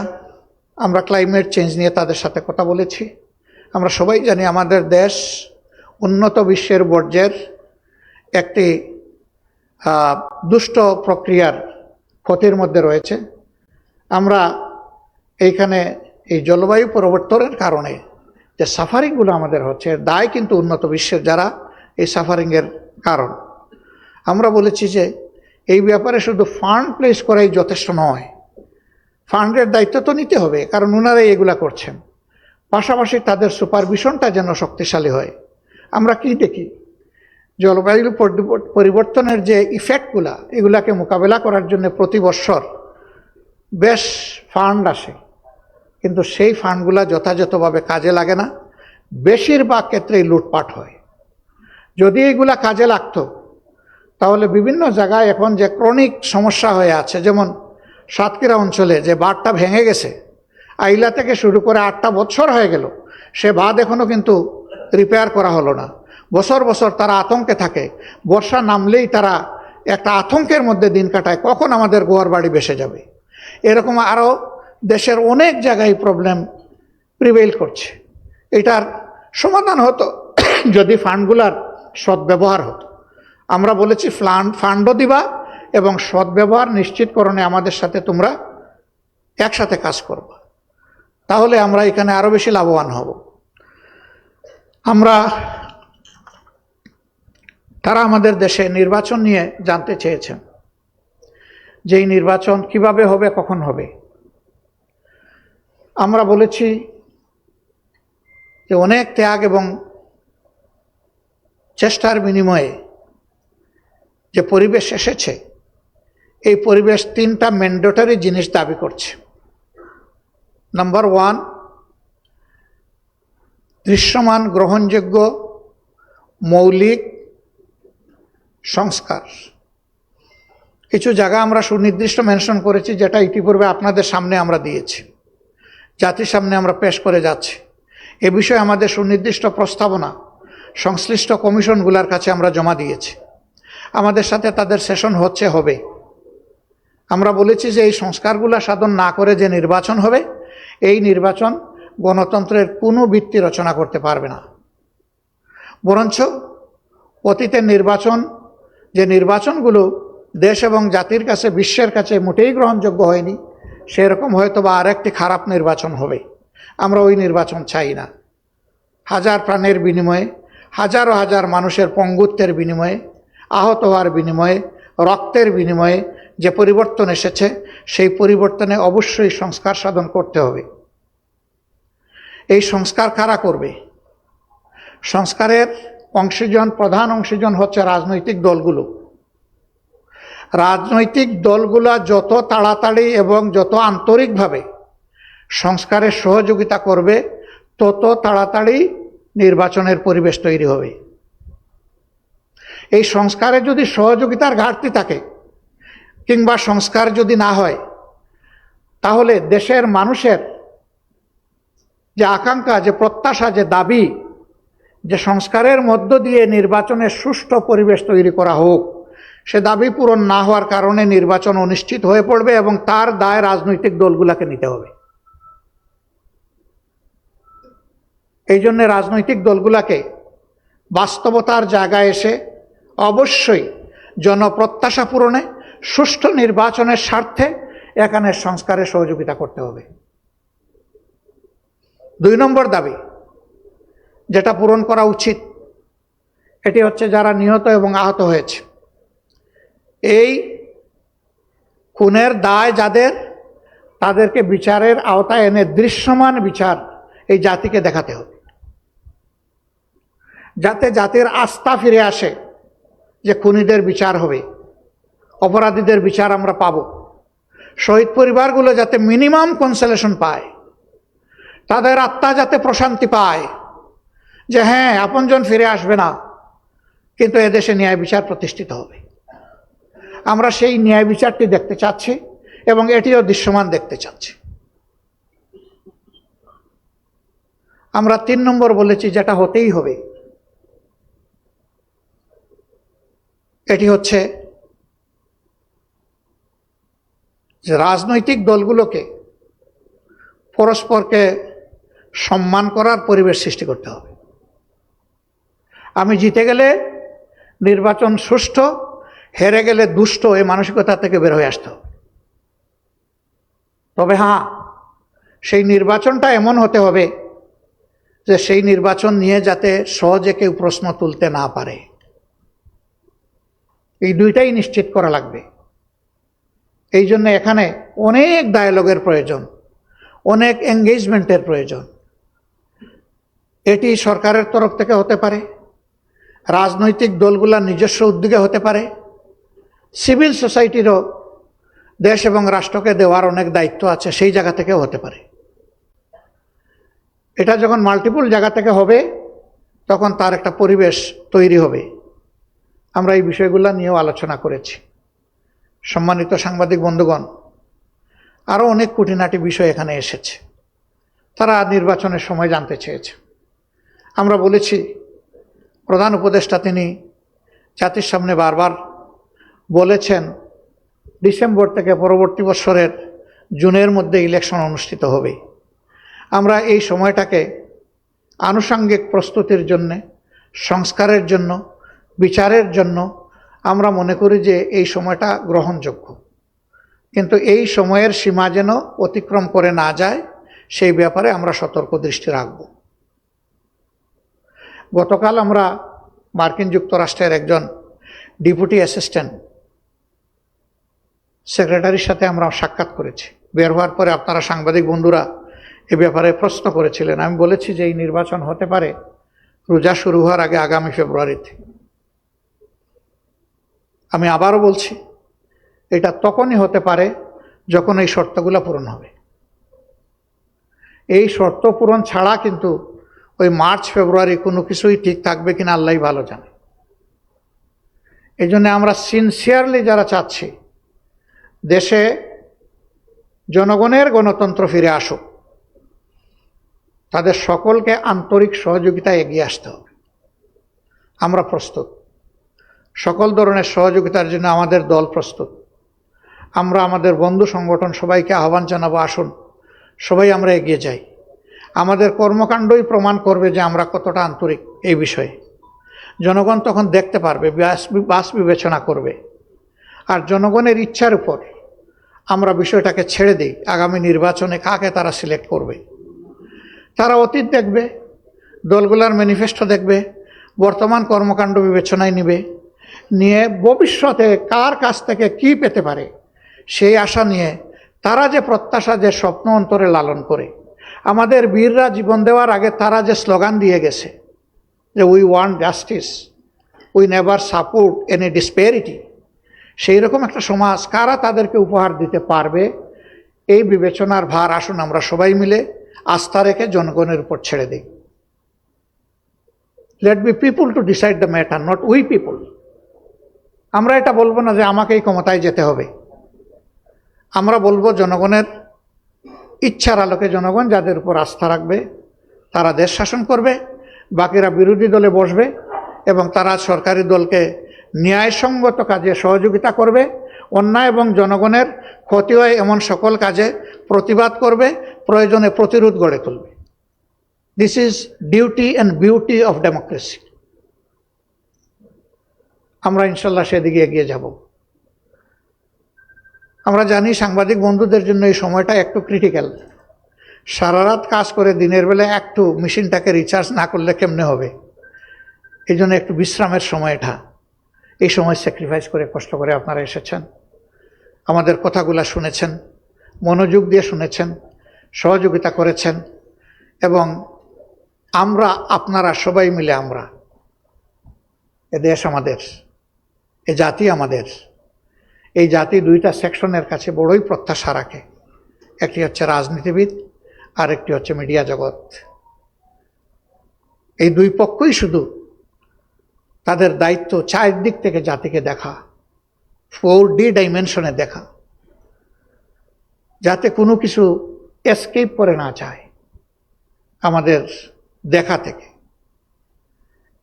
আমরা ক্লাইমেট চেঞ্জ নিয়ে তাদের সাথে কথা বলেছি। আমরা সবাই জানি আমাদের দেশ উন্নত বিশ্বের বর্জ্যের একটি দুষ্ট প্রক্রিয়ার ক্ষতির মধ্যে রয়েছে। আমরা এইখানে এই জলবায়ু পরিবর্তনের কারণে যে সাফারিংগুলো আমাদের হচ্ছে, দায় কিন্তু উন্নত বিশ্বের যারা এই সাফারিংয়ের কারণ। আমরা বলেছি যে এই ব্যাপারে শুধু ফান্ড প্লেস করাই যথেষ্ট নয়, ফান্ডের দায়িত্ব তো নিতে হবে, কারণ ওনারাই এগুলা করছেন। পাশাপাশি তাদের সুপারভিশনটা যেন শক্তিশালী হয়। আমরা কি দেখি, জলবায়ু পরিবর্তনের যে ইফেক্টগুলা, এগুলাকে মোকাবেলা করার জন্য প্রতি বছর বেশ ফান্ড আসে, কিন্তু সেই ফান্ডগুলা যথাযথভাবে কাজে লাগে না। বেশিরভাগ ক্ষেত্রেই লুটপাট হয়। যদি এগুলা কাজে লাগতো, তাহলে বিভিন্ন জায়গায় এখন যে ক্রনিক সমস্যা হয়ে আছে, যেমন সাতক্ষীরা অঞ্চলে যে বাঁধটা ভেঙে গেছে, আইলা থেকে শুরু করে 8টা বছর হয়ে গেল, সে বাঁধ এখনও কিন্তু রিপেয়ার করা হলো না। বছর বছর তারা আতঙ্কে থাকে। বর্ষা নামলেই তারা একটা আতঙ্কের মধ্যে দিন কাটায়, কখন আমাদের গোয়ার বাড়ি ভেসে যাবে। এরকম আরও দেশের অনেক জায়গায় প্রবলেম প্রিভেইল করছে। এটার সমাধান হতো যদি ফান্ডগুলার সদ্ব্যবহার হতো। আমরা বলেছি ফান্ডও দিবা এবং সদ্ব্যবহার নিশ্চিতকরণে আমাদের সাথে তোমরা একসাথে কাজ করবা, তাহলে আমরা এখানে আরও বেশি লাভবান হব। তারা আমাদের দেশে নির্বাচন নিয়ে জানতে চেয়েছেন যে এই নির্বাচন কিভাবে হবে, কখন হবে। আমরা বলেছি যে অনেক ত্যাগ এবং চেষ্টার বিনিময়ে যে পরিবেশ এসেছে, এই পরিবেশ 3টা ম্যান্ডেটরি জিনিস দাবি করছে। নাম্বার 1, দৃশ্যমান গ্রহণযোগ্য মৌলিক সংস্কার। কিছু জায়গা আমরা সুনির্দিষ্ট মেনশন করেছি, যেটা ইতিপূর্বে আপনাদের সামনে আমরা দিয়েছি, জাতির সামনে আমরা পেশ করে যাচ্ছি। এ বিষয়ে আমাদের সুনির্দিষ্ট প্রস্তাবনা সংশ্লিষ্ট কমিশনগুলোর কাছে আমরা জমা দিয়েছি। আমাদের সাথে তাদের সেশন হবে। আমরা বলেছি যে এই সংস্কারগুলো সাধন না করে যে নির্বাচন হবে, এই নির্বাচন গণতন্ত্রের কোনো ভিত্তি রচনা করতে পারবে না। বরঞ্চ অতীতের নির্বাচন, যে নির্বাচনগুলো দেশ এবং জাতির কাছে, বিশ্বের কাছে মোটেই গ্রহণযোগ্য হয়নি, সেরকম হয়তো বা আরেকটি খারাপ নির্বাচন হবে। আমরা ওই নির্বাচন চাই না। হাজার প্রাণের বিনিময়ে, হাজারো হাজার মানুষের পঙ্গুত্বের বিনিময়ে, আহত হওয়ার বিনিময়ে, রক্তের বিনিময়ে যে পরিবর্তন এসেছে, সেই পরিবর্তনে অবশ্যই সংস্কার সাধন করতে হবে। এই সংস্কার কারা করবে? সংস্কারের অংশীজন, প্রধান অংশীজন হচ্ছে রাজনৈতিক দলগুলো। রাজনৈতিক দলগুলা যত তাড়াতাড়ি এবং যত আন্তরিকভাবে সংস্কারের সহযোগিতা করবে, তত তাড়াতাড়ি নির্বাচনের পরিবেশ তৈরি হবে। এই সংস্কারে যদি সহযোগিতার ঘাটতি থাকে কিংবা সংস্কার যদি না হয়, তাহলে দেশের মানুষের যে আকাঙ্ক্ষা, যে প্রত্যাশা, যে দাবি, যে সংস্কারের মধ্য দিয়ে নির্বাচনের সুষ্ঠু পরিবেশ তৈরি করা হোক, সে দাবি পূরণ না হওয়ার কারণে নির্বাচন অনিশ্চিত হয়ে পড়বে এবং তার দায় রাজনৈতিক দলগুলোকে নিতে হবে। এই জন্য রাজনৈতিক দলগুলোকে বাস্তবতার জায়গায় এসে অবশ্যই জনপ্রত্যাশা পূরণে, সুষ্ঠু নির্বাচনের স্বার্থে এখানে সংস্কারে সহযোগিতা করতে হবে। 2 নম্বর দাবি যেটা পূরণ করা উচিত, এটি হচ্ছে যারা নিহত এবং আহত হয়েছে, এই খুনের দায় যাদের, তাদেরকে বিচারের আওতায় এনে দৃশ্যমান বিচার এই জাতিকে দেখাতে হবে, যাতে জাতির আস্থা ফিরে আসে যে খুনিদের বিচার হবে, অপরাধীদের বিচার আমরা পাব। শহীদ পরিবারগুলো যাতে মিনিমাম কনসোলেশন পায়, তাদের আত্মা যাতে প্রশান্তি পায় যে হ্যাঁ, আপনজন ফিরে আসবে না, কিন্তু এদেশে ন্যায় বিচার প্রতিষ্ঠিত হবে। আমরা সেই ন্যায় বিচারটি দেখতে চাচ্ছি এবং এটিও দৃশ্যমান দেখতে চাচ্ছি। আমরা 3 নম্বর বলেছি যেটা হতেই হবে, এটি হচ্ছে যে রাজনৈতিক দলগুলোকে পরস্পরকে সম্মান করার পরিবেশ সৃষ্টি করতে হবে। আমি জিতে গেলে নির্বাচন সুষ্ঠু, হেরে গেলে দুষ্ট, এই মানসিকতা থেকে বের হয়ে আসতে হবে। তবে হ্যাঁ, সেই নির্বাচনটা এমন হতে হবে যে সেই নির্বাচন নিয়ে যাতে সহজে কেউ প্রশ্ন তুলতে না পারে। এই দুইটাই নিশ্চিত করা লাগবে। এই জন্য এখানে অনেক ডায়ালগের প্রয়োজন, অনেক এঙ্গেজমেন্টের প্রয়োজন। এটি সরকারের তরফ থেকে হতে পারে, রাজনৈতিক দলগুলোর নিজস্ব উদ্যোগে হতে পারে, সিভিল সোসাইটিরও দেশ এবং রাষ্ট্রকে দেওয়ার অনেক দায়িত্ব আছে, সেই জায়গা থেকেও হতে পারে। এটা যখন মাল্টিপল জায়গা থেকে হবে, তখন তার একটা পরিবেশ তৈরি হবে। আমরা এই বিষয়গুলো নিয়েও আলোচনা করেছি। সম্মানিত সাংবাদিক বন্ধুগণ, আরও অনেক খুঁটিনাটি বিষয় এখানে এসেছে, তারা নির্বাচনের সময় জানতে চেয়েছে। আমরা বলেছি প্রধান উপদেষ্টা তিনি জাতির সামনে বারবার বলেছেন ডিসেম্বর থেকে পরবর্তী বছরের জুনের মধ্যে ইলেকশন অনুষ্ঠিত হবে। আমরা এই সময়টাকে আনুষঙ্গিক প্রস্তুতির জন্য, সংস্কারের জন্য, বিচারের জন্য আমরা মনে করি যে এই সময়টা গ্রহণযোগ্য। কিন্তু এই সময়ের সীমা যেন অতিক্রম করে না যায়, সেই ব্যাপারে আমরা সতর্ক দৃষ্টি রাখব। গতকাল আমরা মার্কিন যুক্তরাষ্ট্রের একজন ডেপুটি অ্যাসিস্ট্যান্ট সেক্রেটারির সাথে আমরা সাক্ষাৎ করেছি। বের হওয়ার পরে আপনারা সাংবাদিক বন্ধুরা এ ব্যাপারে প্রশ্ন করেছিলেন। আমি বলেছি যে এই নির্বাচন হতে পারে রোজা শুরু হওয়ার আগে, আগামী ফেব্রুয়ারিতে। আমি আবারও বলছি, এটা তখনই হতে পারে যখন এই শর্তগুলো পূরণ হবে। এই শর্ত পূরণ ছাড়া কিন্তু ওই মার্চ ফেব্রুয়ারি কোনো কিছুই ঠিক থাকবে কিনা আল্লাহই ভালো জানে। এই জন্য আমরা সিনসিয়ারলি যারা চাচ্ছি দেশে জনগণের গণতন্ত্র ফিরে আসুক, তাদের সকলকে আন্তরিক সহযোগিতায় এগিয়ে আসতে হবে। আমরা প্রস্তুত, সকল ধরনের সহযোগিতার জন্য আমাদের দল প্রস্তুত। আমরা আমাদের বন্ধু সংগঠন সবাইকে আহ্বান জানাবো, আসুন সবাই আমরা এগিয়ে যাই। আমাদের কর্মকাণ্ডই প্রমাণ করবে যে আমরা কতটা আন্তরিক এই বিষয়ে। জনগণ তখন দেখতে পারবে, বাস বিবেচনা করবে। আর জনগণের ইচ্ছার উপর আমরা বিষয়টাকে ছেড়ে দিই, আগামী নির্বাচনে কাকে তারা সিলেক্ট করবে। তারা অতীত দেখবে, দলগুলার ম্যানিফেস্টো দেখবে, বর্তমান কর্মকাণ্ড বিবেচনায় নিবে, নিয়ে ভবিষ্যতে কার কাছ থেকে কি পেতে পারে সেই আশা নিয়ে তারা যে প্রত্যাশা, যে স্বপ্ন অন্তরে লালন করে। আমাদের বীররা জীবন দেওয়ার আগে তারা যে স্লোগান দিয়ে গেছে যে we want justice, we never support any disparity, সেই রকম একটা সমাজ কারা তাদেরকে উপহার দিতে পারবে, এই বিবেচনার ভার আসুন আমরা সবাই মিলে আস্থা রেখে জনগণের উপর ছেড়ে দিই। Let be people to decide the matter, not we people. আমরা এটা বলবো না যে আমাকেই ক্ষমতায় যেতে হবে। আমরা বলবো জনগণের ইচ্ছার আলোকে জনগণ যাদের উপর আস্থা রাখবে তারা দেশ শাসন করবে, বাকিরা বিরোধী দলে বসবে এবং তারা সরকারি দলকে ন্যায়সঙ্গত কাজে সহযোগিতা করবে, অন্যায় এবং জনগণের ক্ষতি হয় এমন সকল কাজে প্রতিবাদ করবে, প্রয়োজনে প্রতিরোধ গড়ে তুলবে। This is duty and beauty of democracy. আমরা ইনশাল্লাহ সেদিকে এগিয়ে যাব। আমরা জানি সাংবাদিক বন্ধুদের জন্য এই সময়টা একটু ক্রিটিক্যাল। সারা রাত কাজ করে দিনের বেলা একটু মেশিনটাকে রিচার্জ না করলে কেমনে হবে, এই জন্য একটু বিশ্রামের সময়টা, এই সময় স্যাক্রিফাইস করে কষ্ট করে আপনারা এসেছেন, আমাদের কথাগুলো শুনেছেন, মনোযোগ দিয়ে শুনেছেন, সহযোগিতা করেছেন এবং আমরা আপনারা সবাই মিলে আমরা, এ দেশ আমাদের, এ জাতি আমাদের। এই জাতি দুইটা সেকশনের কাছে বড়ই প্রত্যাশা রাখে, একটি হচ্ছে রাজনীতিবিদ আর একটি হচ্ছে মিডিয়া জগৎ। এই দুই পক্ষই শুধু তাদের দায়িত্ব চারদিক থেকে জাতিকে দেখা, 4D ডাইমেনশনে দেখা, যাতে কোনো কিছু এসকেপ করে না যায় আমাদের দেখা থেকে।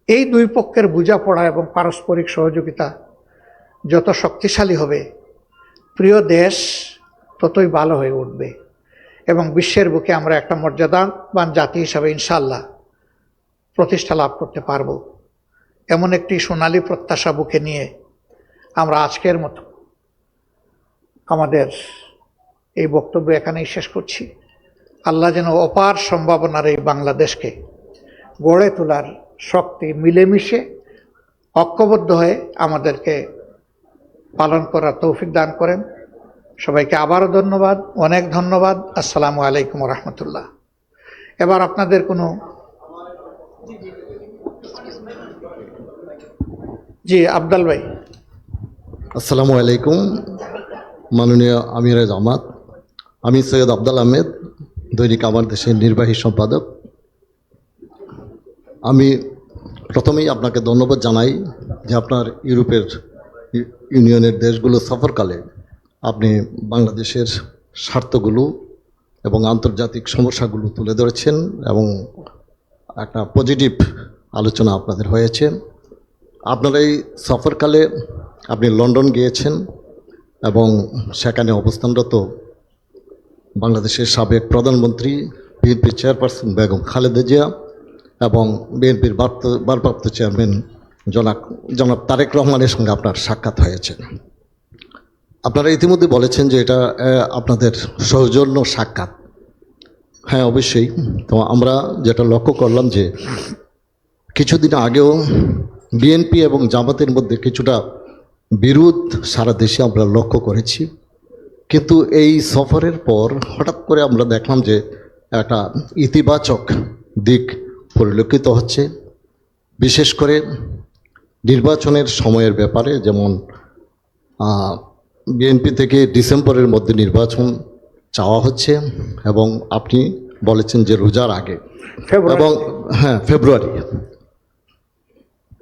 এই দুই পক্ষের বোঝাপড়া এবং পারস্পরিক সহযোগিতা যত শক্তিশালী হবে, প্রিয় দেশ ততই ভালো হয়ে উঠবে এবং বিশ্বের বুকে আমরা একটা মর্যাদাবান জাতি হিসাবে ইনশাআল্লাহ প্রতিষ্ঠা লাভ করতে পারব। এমন একটি সোনালী প্রত্যাশা বুকে নিয়ে আমরা আজকের মতো আমাদের এই বক্তব্য এখানেই শেষ করছি। আল্লাহ যেন অপার সম্ভাবনার এই বাংলাদেশকে গড়ে তোলার শক্তি মিলেমিশে ঐক্যবদ্ধ হয়ে আমাদেরকে পালন করার তৌফিক দান করেন। সবাইকে আবারও ধন্যবাদ, অনেক ধন্যবাদ। আসসালামু আলাইকুম রহমতুল্লাহ। এবার আপনাদের কোনো, জি আফদাল ভাই। আসসালামু আলাইকুম মাননীয় আমির জামাত, আমি সৈয়দ আফদাল আহমেদ, দৈনিক আমার দেশের নির্বাহী সম্পাদক। আমি প্রথমেই আপনাকে ধন্যবাদ জানাই যে আপনার ইউরোপের ইউনিয়নের দেশগুলো সফরকালে আপনি বাংলাদেশের স্বার্থগুলো এবং আন্তর্জাতিক সমস্যাগুলো তুলে ধরেছেন এবং একটা পজিটিভ আলোচনা আপনাদের হয়েছে। আপনার এই সফরকালে আপনি লন্ডন গিয়েছেন এবং সেখানে অবস্থানরত বাংলাদেশের সাবেক প্রধানমন্ত্রী বিএনপির চেয়ারপারসন বেগম খালেদা জিয়া এবং বিএনপির ভারপ্রাপ্ত চেয়ারম্যান জনাব তারেক রহমানের সঙ্গে আপনার সাক্ষাৎ হয়েছে। আপনারা ইতিমধ্যে বলেছেন যে এটা আপনাদের সৌজন্য সাক্ষাৎ। হ্যাঁ, অবশ্যই। তো আমরা যেটা লক্ষ্য করলাম যে কিছুদিন আগেও বিএনপি এবং জামাতের মধ্যে কিছুটা বিরোধ সারা দেশে আমরা লক্ষ্য করেছি, কিন্তু এই সফরের পর হঠাৎ করে আমরা দেখলাম যে একটা ইতিবাচক দিক পরিলক্ষিত হচ্ছে, বিশেষ করে নির্বাচনের সময়ের ব্যাপারে। যেমন বিএনপি থেকে ডিসেম্বরের মধ্যে নির্বাচন চাওয়া হচ্ছে এবং আপনি বলেছেন যে রোজার আগে এবং হ্যাঁ ফেব্রুয়ারি।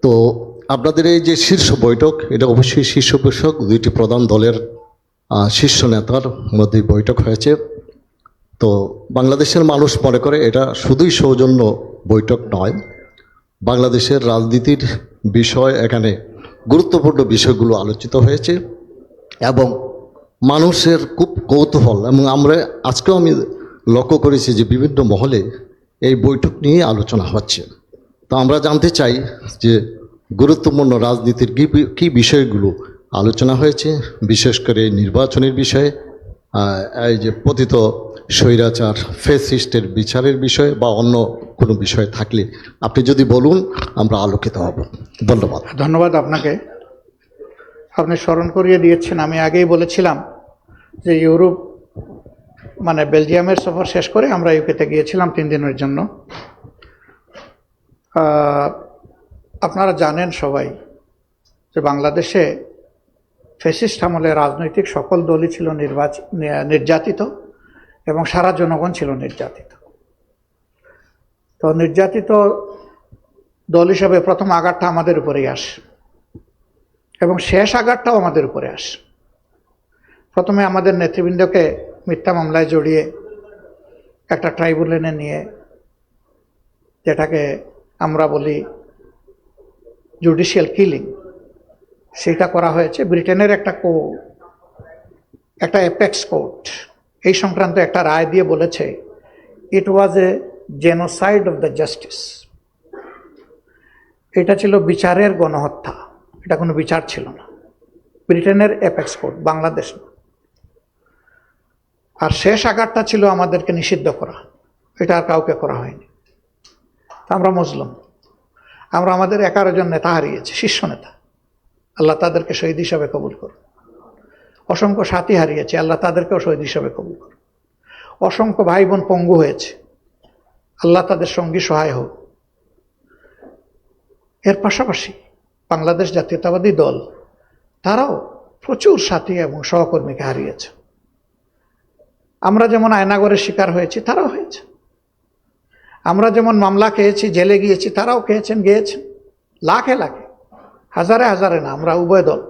তো আপনাদের এই যে শীর্ষ বৈঠক, এটা অবশ্যই শীর্ষ বৈঠক, দুইটি প্রধান দলের শীর্ষ নেতার মধ্যে বৈঠক হয়েছে। তো বাংলাদেশের মানুষ মনে করে এটা শুধুই সৌজন্য বৈঠক নয়, বাংলাদেশের রাজনীতির বিষয়, এখানে গুরুত্বপূর্ণ বিষয়গুলো আলোচিত হয়েছে এবং মানুষের খুব কৌতূহল, এবং আমরা আজকেও আমি লক্ষ্য করেছি যে বিভিন্ন মহলে এই বৈঠক নিয়ে আলোচনা হচ্ছে। তো আমরা জানতে চাই যে গুরুত্বপূর্ণ রাজনীতির কী বিষয়গুলো আলোচনা হয়েছে, বিশেষ করে নির্বাচনের বিষয়ে, এই যে পতিত স্বৈরাচার ফ্যাসিস্টের বিচারের বিষয়ে বা অন্য কোনো বিষয় থাকলে আপনি যদি বলুন, আমরা আলোকিত হব। ধন্যবাদ। ধন্যবাদ আপনাকে। আপনি স্মরণ করিয়ে দিয়েছেন, আমি আগেই বলেছিলাম যে ইউরোপ মানে বেলজিয়ামের সফর শেষ করে আমরা ইউকেতে গিয়েছিলাম 3 দিনের জন্য। আপনারা জানেন সবাই যে বাংলাদেশে ফ্যাসিস্ট আমলে রাজনৈতিক সকল দলই ছিল নির্যাতিত এবং সারা জনগণ ছিল নির্যাতিত। তো নির্যাতিত দল হিসাবে প্রথম আঘাতটা আমাদের উপরেই আসে এবং শেষ আঘাতটাও আমাদের উপরে আসে। প্রথমে আমাদের নেতৃবৃন্দকে মিথ্যা মামলায় জড়িয়ে একটা ট্রাইব্যুনালে নিয়ে, যেটাকে আমরা বলি জুডিশিয়াল কিলিং, সেটা করা হয়েছে। ব্রিটেনের একটা অ্যাপেক্স কোর্ট এই সংক্রান্ত একটা রায় দিয়ে বলেছে it was a genocide of the justice. এটা ছিল বিচারের গণহত্যা, এটা কোনো বিচার ছিল না। ব্রিটেনের অ্যাপেক্স কোর্ট, বাংলাদেশ না। আর শেষ আঘাতটা ছিল আমাদেরকে নিষিদ্ধ করা, এটা আর কাউকে করা হয়নি। আমরা মুসলিম, আমরা আমাদের 11 জন নেতা হারিয়েছি, শীর্ষ নেতা, আল্লাহ তাদেরকে শহীদ হিসাবে কবুল করুন। অসংখ্য সাথী হারিয়েছে, আল্লাহ তাদেরকেও শহীদ হিসাবে কবুল করুন। অসংখ্য ভাই বোন পঙ্গু হয়েছে, আল্লাহ তাদের সঙ্গী সহায় হোক। এর পাশাপাশি বাংলাদেশ জাতীয়তাবাদী দল তারাও প্রচুর সাথী এবং সহকর্মীকে হারিয়েছে। আমরা যেমন আয়নাগরের শিকার হয়েছি, তারাও হয়েছে। আমরা যেমন মামলা খেয়েছি, জেলে গিয়েছি, তারাও খেয়েছেন, গিয়েছেন। লাখে লাখে, হাজারে হাজারে না, আমরা উভয় দল।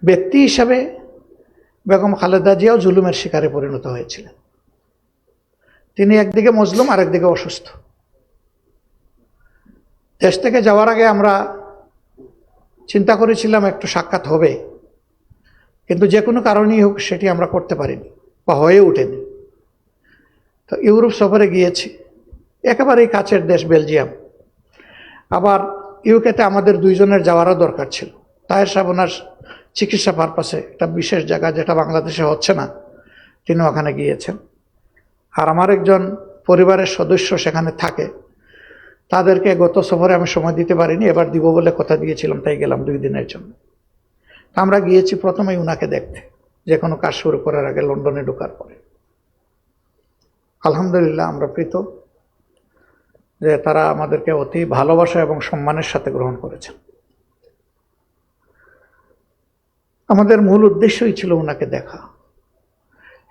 ব্যক্তি হিসাবে বেগম খালেদা জিয়াও জুলুমের শিকারে পরিণত হয়েছিলেন। তিনি একদিকে মজলুম, আরেকদিকে অসুস্থ। দেশ থেকে যাওয়ার আগে আমরা চিন্তা করেছিলাম একটু সাক্ষাৎ হবে, কিন্তু যে কোনো কারণেই হোক সেটি আমরা করতে পারিনি বা হয়ে ওঠেনি। তো ইউরোপ সফরে গিয়েছি, একেবারেই কাছের দেশ বেলজিয়াম। আবার ইউকেতে আমাদের 2 জনের যাওয়ারও দরকার ছিল। তাহের সাহেব ওনার চিকিৎসা পারপাসে একটা বিশেষ জায়গা, যেটা বাংলাদেশে হচ্ছে না, তিনি ওখানে গিয়েছেন। আর আমার একজন পরিবারের সদস্য সেখানে থাকে, তাদেরকে গত সফরে আমি সময় দিতে পারিনি, এবার দিব বলে কথা দিয়েছিলাম, তাই গেলাম 2 দিনের জন্য। আমরা গিয়েছি প্রথমেই উনাকে দেখতে, যে কোনো কাজ শুরু করার আগে লন্ডনে ঢোকার পরে। আলহামদুলিল্লাহ আমরা প্রীত যে তারা আমাদেরকে অতি ভালোবাসা এবং সম্মানের সাথে গ্রহণ করেছেন। আমাদের মূল উদ্দেশ্যই ছিল ওনাকে দেখা,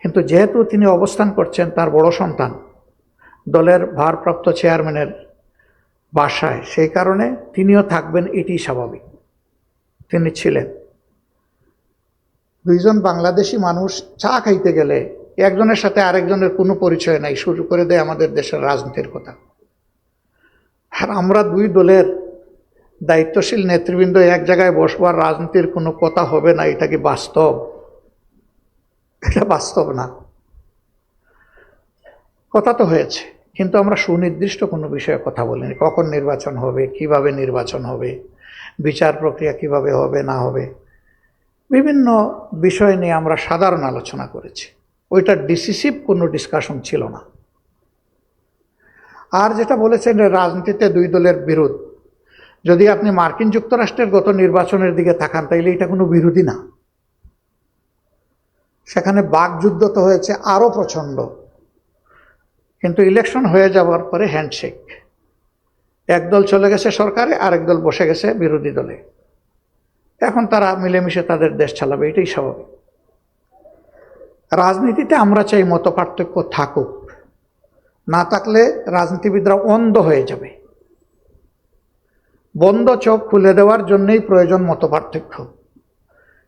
কিন্তু যেহেতু তিনি অবস্থান করছেন তার বড় সন্তান দলের ভারপ্রাপ্ত চেয়ারম্যানের বাসায়, সেই কারণে তিনিও থাকবেন, এটি স্বাভাবিক। তিনি ছিলেন। 2 জন বাংলাদেশি মানুষ চা খাইতে গেলে একজনের সাথে আরেকজনের কোনো পরিচয় নাই, শুরু করে দেয় আমাদের দেশের রাজনীতির কথা। আর আমরা 2 দলের দায়িত্বশীল নেতৃবৃন্দ এক জায়গায় বসবার, রাজনীতির কোনো কথা হবে না, এটা কি বাস্তব? এটা বাস্তব না। কথা তো হয়েছে, কিন্তু আমরা সুনির্দিষ্ট কোনো বিষয়ে কথা বলিনি। কখন নির্বাচন হবে, কিভাবে নির্বাচন হবে, বিচার প্রক্রিয়া কিভাবে হবে না হবে, বিভিন্ন বিষয় নিয়ে আমরা সাধারণ আলোচনা করেছি। ওইটা ডিসিসিভ কোনো ডিসকাশন ছিল না। আর যেটা বলেছেন রাজনীতিতে 2 দলের বিরোধ, যদি আপনি মার্কিন যুক্তরাষ্ট্রের গত নির্বাচনের দিকে তাকান, তাইলে এটা কোনো বিরোধী না। সেখানে বাকযুদ্ধ তো হয়েছে আরো প্রচন্ড, কিন্তু ইলেকশন হয়ে যাওয়ার পরে হ্যান্ডশেক। এক দল চলে গেছে সরকারে, আরেক দল বসে গেছে বিরোধী দলে। এখন তারা মিলেমিশে তাদের দেশ চালাবে, এটাই স্বাভাবিক। রাজনীতিতে আমরা চাই মত পার্থক্য থাকুক, না থাকলে রাজনীতিবিদরা অন্ধ হয়ে যাবে। বন্ধ চোখ খুলে দেওয়ার জন্যই প্রয়োজন মত পার্থক্য,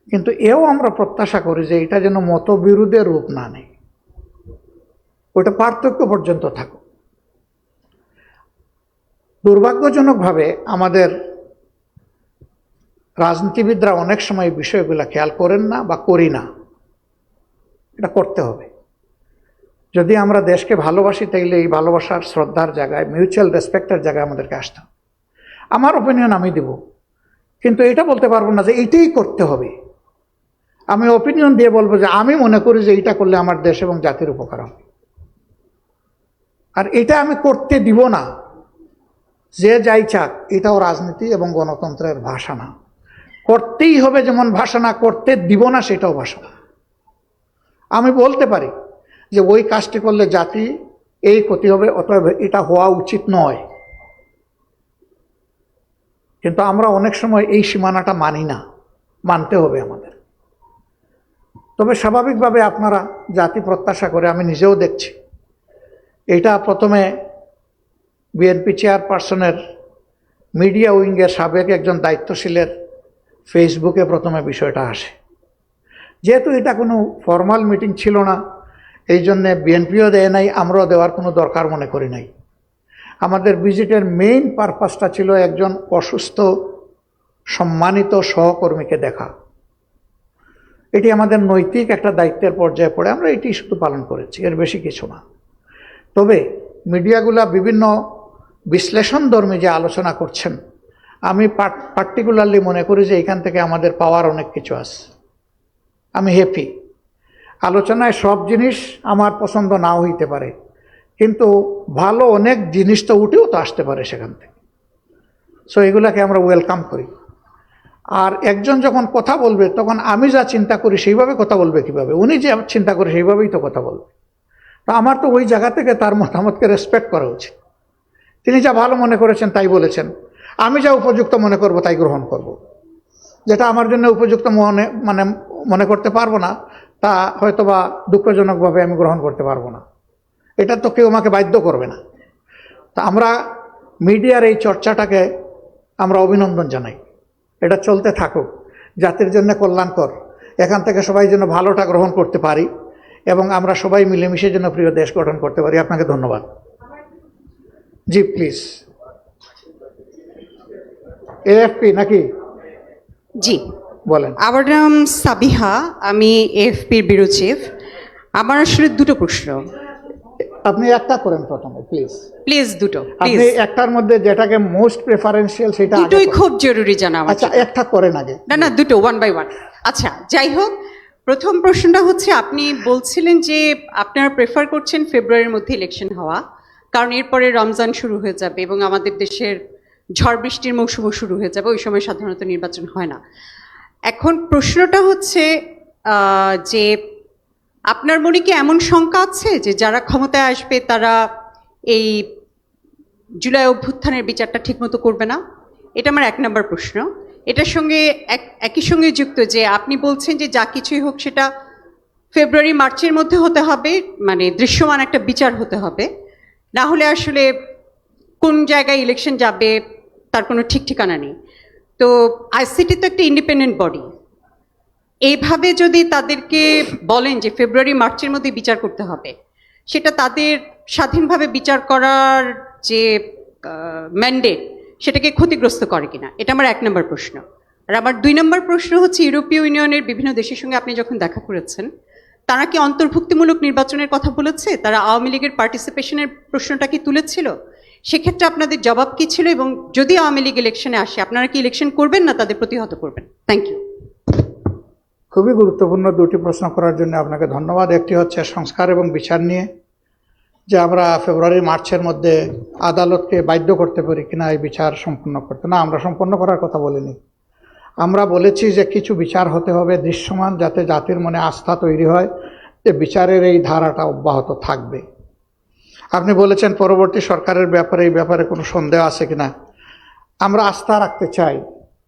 কিন্তু এও আমরা প্রত্যাশা করি যে এটা যেন মতবিরোধের রূপ না নেয়, ওইটা পার্থক্য পর্যন্ত থাকুক। দুর্ভাগ্যজনকভাবে আমাদের রাজনীতিবিদরা অনেক সময় এই বিষয়গুলো খেয়াল করেন না বা করি না। এটা করতে হবে। যদি আমরা দেশকে ভালোবাসি তাইলে এই ভালোবাসার শ্রদ্ধার জায়গায়, মিউচুয়াল রেসপেক্টের জায়গায় আমাদেরকে আসতে হবে। আমার ওপিনিয়ন আমি দেব, কিন্তু এটা বলতে পারবো না যে এইটাই করতে হবে। আমি ওপিনিয়ন দিয়ে বলবো যে আমি মনে করি যে এইটা করলে আমার দেশ এবং জাতির উপকার হবে, আর এটা আমি করতে দিব না। যে যাই চাক, এটাও রাজনীতি এবং গণতন্ত্রের ভাষা না। করতেই হবে যেমন ভাষা না, করতে দিব না সেটাও ভাষা না। আমি বলতে পারি যে ওই কাজটি করলে জাতি এই ক্ষতি হবে, অতএব এটা হওয়া উচিত নয়, কিন্তু আমরা অনেক সময় এই সীমানাটা মানি না। মানতে হবে আমাদের। তবে স্বাভাবিকভাবে আপনারা জাতি প্রত্যাশা করে, আমি নিজেও দেখছি, এটা প্রথমে বিএনপি চেয়ারপারসনের মিডিয়া উইংয়ের সাবেক একজন দায়িত্বশীলের ফেসবুকে প্রথমে বিষয়টা আসে। যেহেতু এটা কোনো ফর্মাল মিটিং ছিল না, এই জন্যে বিএনপিও দেয় নাই, আমরাও দেওয়ার কোনো দরকার মনে করি নাই। আমাদের ভিজিটের মেইন পারপাসটা ছিল একজন অসুস্থ সম্মানিত সহকর্মীকে দেখা। এটি আমাদের নৈতিক একটা দায়িত্বের পর্যায়ে পড়ে, আমরা এটি শুধু পালন করেছি, এর বেশি কিছু না। তবে মিডিয়াগুলা বিভিন্ন বিশ্লেষণধর্মী যে আলোচনা করছেন, আমি পার্টিকুলারলি মনে করি যে এখান থেকে আমাদের পাওয়ার অনেক কিছু আছে। আমি হ্যাপি। আলোচনায় সব জিনিস আমার পছন্দ নাও হইতে পারে, কিন্তু ভালো অনেক জিনিস তো উঠেও তো আসতে পারে সেখান থেকে। সো এগুলাকে আমরা ওয়েলকাম করি। আর একজন যখন কথা বলবে, তখন আমি যা চিন্তা করি সেইভাবে কথা বলবে কিভাবে? উনি যে চিন্তা করে সেইভাবেই তো কথা বলবে। তো আমার তো ওই জায়গা থেকে তার মতামতকে রেসপেক্ট করা উচিত। তিনি যা ভালো মনে করেছেন তাই বলেছেন, আমি যা উপযুক্ত মনে করব তাই গ্রহণ করব। যেটা আমার জন্য উপযুক্ত মনে করতে পারবো না, তা হয়তোবা দুঃখজনকভাবে আমি গ্রহণ করতে পারবো না। এটা তো কেউ আমাকে বাধ্য করবে না। তা আমরা মিডিয়ার এই চর্চাটাকে আমরা অভিনন্দন জানাই। এটা চলতে থাকুক, জাতির জন্য কল্যাণকর। এখান থেকে সবাই যেন ভালোটা গ্রহণ করতে পারি এবং আমরা সবাই মিলেমিশে যেন প্রিয় দেশ গঠন করতে পারি। আপনাকে ধন্যবাদ। জি প্লিজ। এএফপি নাকি? জি, বলেন। আমার নাম সাবিহা, আমি এএফপির ব্যুরো চিফ। আমার আসলে দুটো প্রশ্ন। আপনি একটা করেন প্রথমে প্লিজ। প্লিজ দুটো, আপনি প্লিজ। একটার মধ্যে যেটাকে মোস্ট প্রেফারেন্সিয়াল সেটা আগে দুটোই করেন। খুব জরুরি জানা আমার আচ্ছা, জন্য। একটা করেন আগে। না না, দুটো, ওয়ান বাই ওয়ান। আচ্ছা, যাই হোক, প্রথম প্রশ্নটা হচ্ছে, আপনি বলছিলেন যে আপনারা প্রেফার করছেন ফেব্রুয়ারির মধ্যে ইলেকশন হওয়া, কারণ এরপরে রমজান শুরু হয়ে যাবে এবং আমাদের দেশের ঝড় বৃষ্টির মৌসুমও শুরু হয়ে যাবে, ওই সময় সাধারণত নির্বাচন হয় না। এখন প্রশ্নটা হচ্ছে যে আপনার মনে কি এমন শঙ্কা আছে যে যারা ক্ষমতায় আসবে তারা এই জুলাই অভ্যুত্থানের বিচারটা ঠিকমতো করবে না? এটা আমার এক নম্বর প্রশ্ন। এটার সঙ্গে একই সঙ্গে যুক্ত যে আপনি বলছেন যে যা কিছুই হোক সেটা ফেব্রুয়ারি মার্চের মধ্যে হতে হবে, মানে দৃশ্যমান একটা বিচার হতে হবে, না হলে আসলে কোন জায়গায় ইলেকশন যাবে তার কোনো ঠিক ঠিকানা নেই। তো আইসিটি তো একটা ইন্ডিপেন্ডেন্ট বডি, এইভাবে যদি তাদেরকে বলেন যে ফেব্রুয়ারি মার্চের মধ্যে বিচার করতে হবে, সেটা তাদের স্বাধীনভাবে বিচার করার যে ম্যান্ডেট, সেটাকে ক্ষতিগ্রস্ত করে কিনা, এটা আমার এক নম্বর প্রশ্ন। আর আমার দুই নম্বর প্রশ্ন হচ্ছে, ইউরোপীয় ইউনিয়নের বিভিন্ন দেশের সঙ্গে আপনি যখন দেখা করেছেন, তারা কি অন্তর্ভুক্তিমূলক নির্বাচনের কথা বলেছে? তারা আওয়ামী লীগের পার্টিসিপেশনের প্রশ্নটা কি তুলেছিল? সেক্ষেত্রে আপনাদের জবাব কি ছিল? এবং যদি আওয়ামী লীগ ইলেকশনে আসে, আপনারা কি ইলেকশন করবেন না তাদের প্রতিহত করবেন? Thank you. খুবই গুরুত্বপূর্ণ দুটি প্রশ্ন করার জন্য আপনাকে ধন্যবাদ। একটি হচ্ছে সংস্কার এবং বিচার নিয়ে, যে আমরা ফেব্রুয়ারি মার্চের মধ্যে আদালতকে বাধ্য করতে পারি কিনা এই বিচার সম্পন্ন করতে। না, আমরা সম্পন্ন করার কথা বলিনি। আমরা বলেছি যে কিছু বিচার হতে হবে দৃশ্যমান, যাতে জাতির মনে আস্থা তৈরি হয় যে বিচারের এই ধারাটা অব্যাহত থাকবে। আপনি বলেছেন পরবর্তী সরকারের ব্যাপারে, এই ব্যাপারে কোনো সন্দেহ আছে কিনা। আমরা আস্থা রাখতে চাই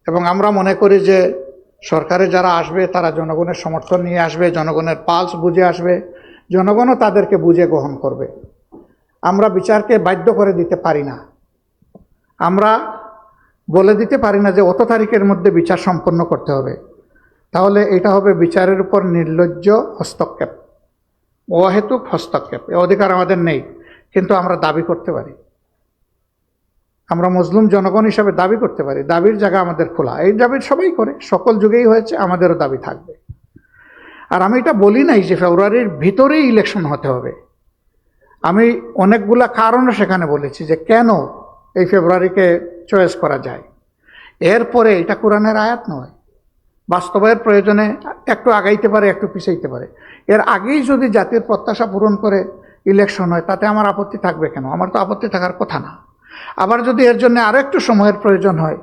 এবং আমরা মনে করি যে সরকারে যারা আসবে তারা জনগণের সমর্থন নিয়ে আসবে, জনগণের পালস বুঝে আসবে, জনগণও তাদেরকে বুঝে গ্রহণ করবে। আমরা বিচারকে বাধ্য করে দিতে পারি না। আমরা বলে দিতে পারি না যে অত তারিখের মধ্যে বিচার সম্পন্ন করতে হবে, তাহলে এটা হবে বিচারের উপর নির্লজ্জ হস্তক্ষেপ, অহেতুক হস্তক্ষেপ। এ অধিকার আমাদের নেই, কিন্তু আমরা দাবি করতে পারি। আমরা মুসলিম জনগণ হিসাবে দাবি করতে পারি, দাবির জায়গা আমাদের খোলা। এই দাবি সবাই করে, সকল যুগেই হয়েছে, আমাদেরও দাবি থাকবে। আর আমি এটা বলি নাই যে ফেব্রুয়ারির ভিতরেই ইলেকশন হতে হবে। আমি অনেকগুলা কারণও সেখানে বলেছি যে কেন এই ফেব্রুয়ারিকে চয়েস করা যায়। এরপরে এটা কোরআনের আয়াত নয়, বাস্তবের প্রয়োজনে একটু আগাইতে পারে, একটু পিছাইতে পারে। এর আগেই যদি জাতির প্রত্যাশা পূরণ করে ইলেকশন হয়, তাতে আমার আপত্তি থাকবে কেন? আমার তো আপত্তি থাকার কথা না। আবার যদি এর জন্য আরও একটু সময়ের প্রয়োজন হয়,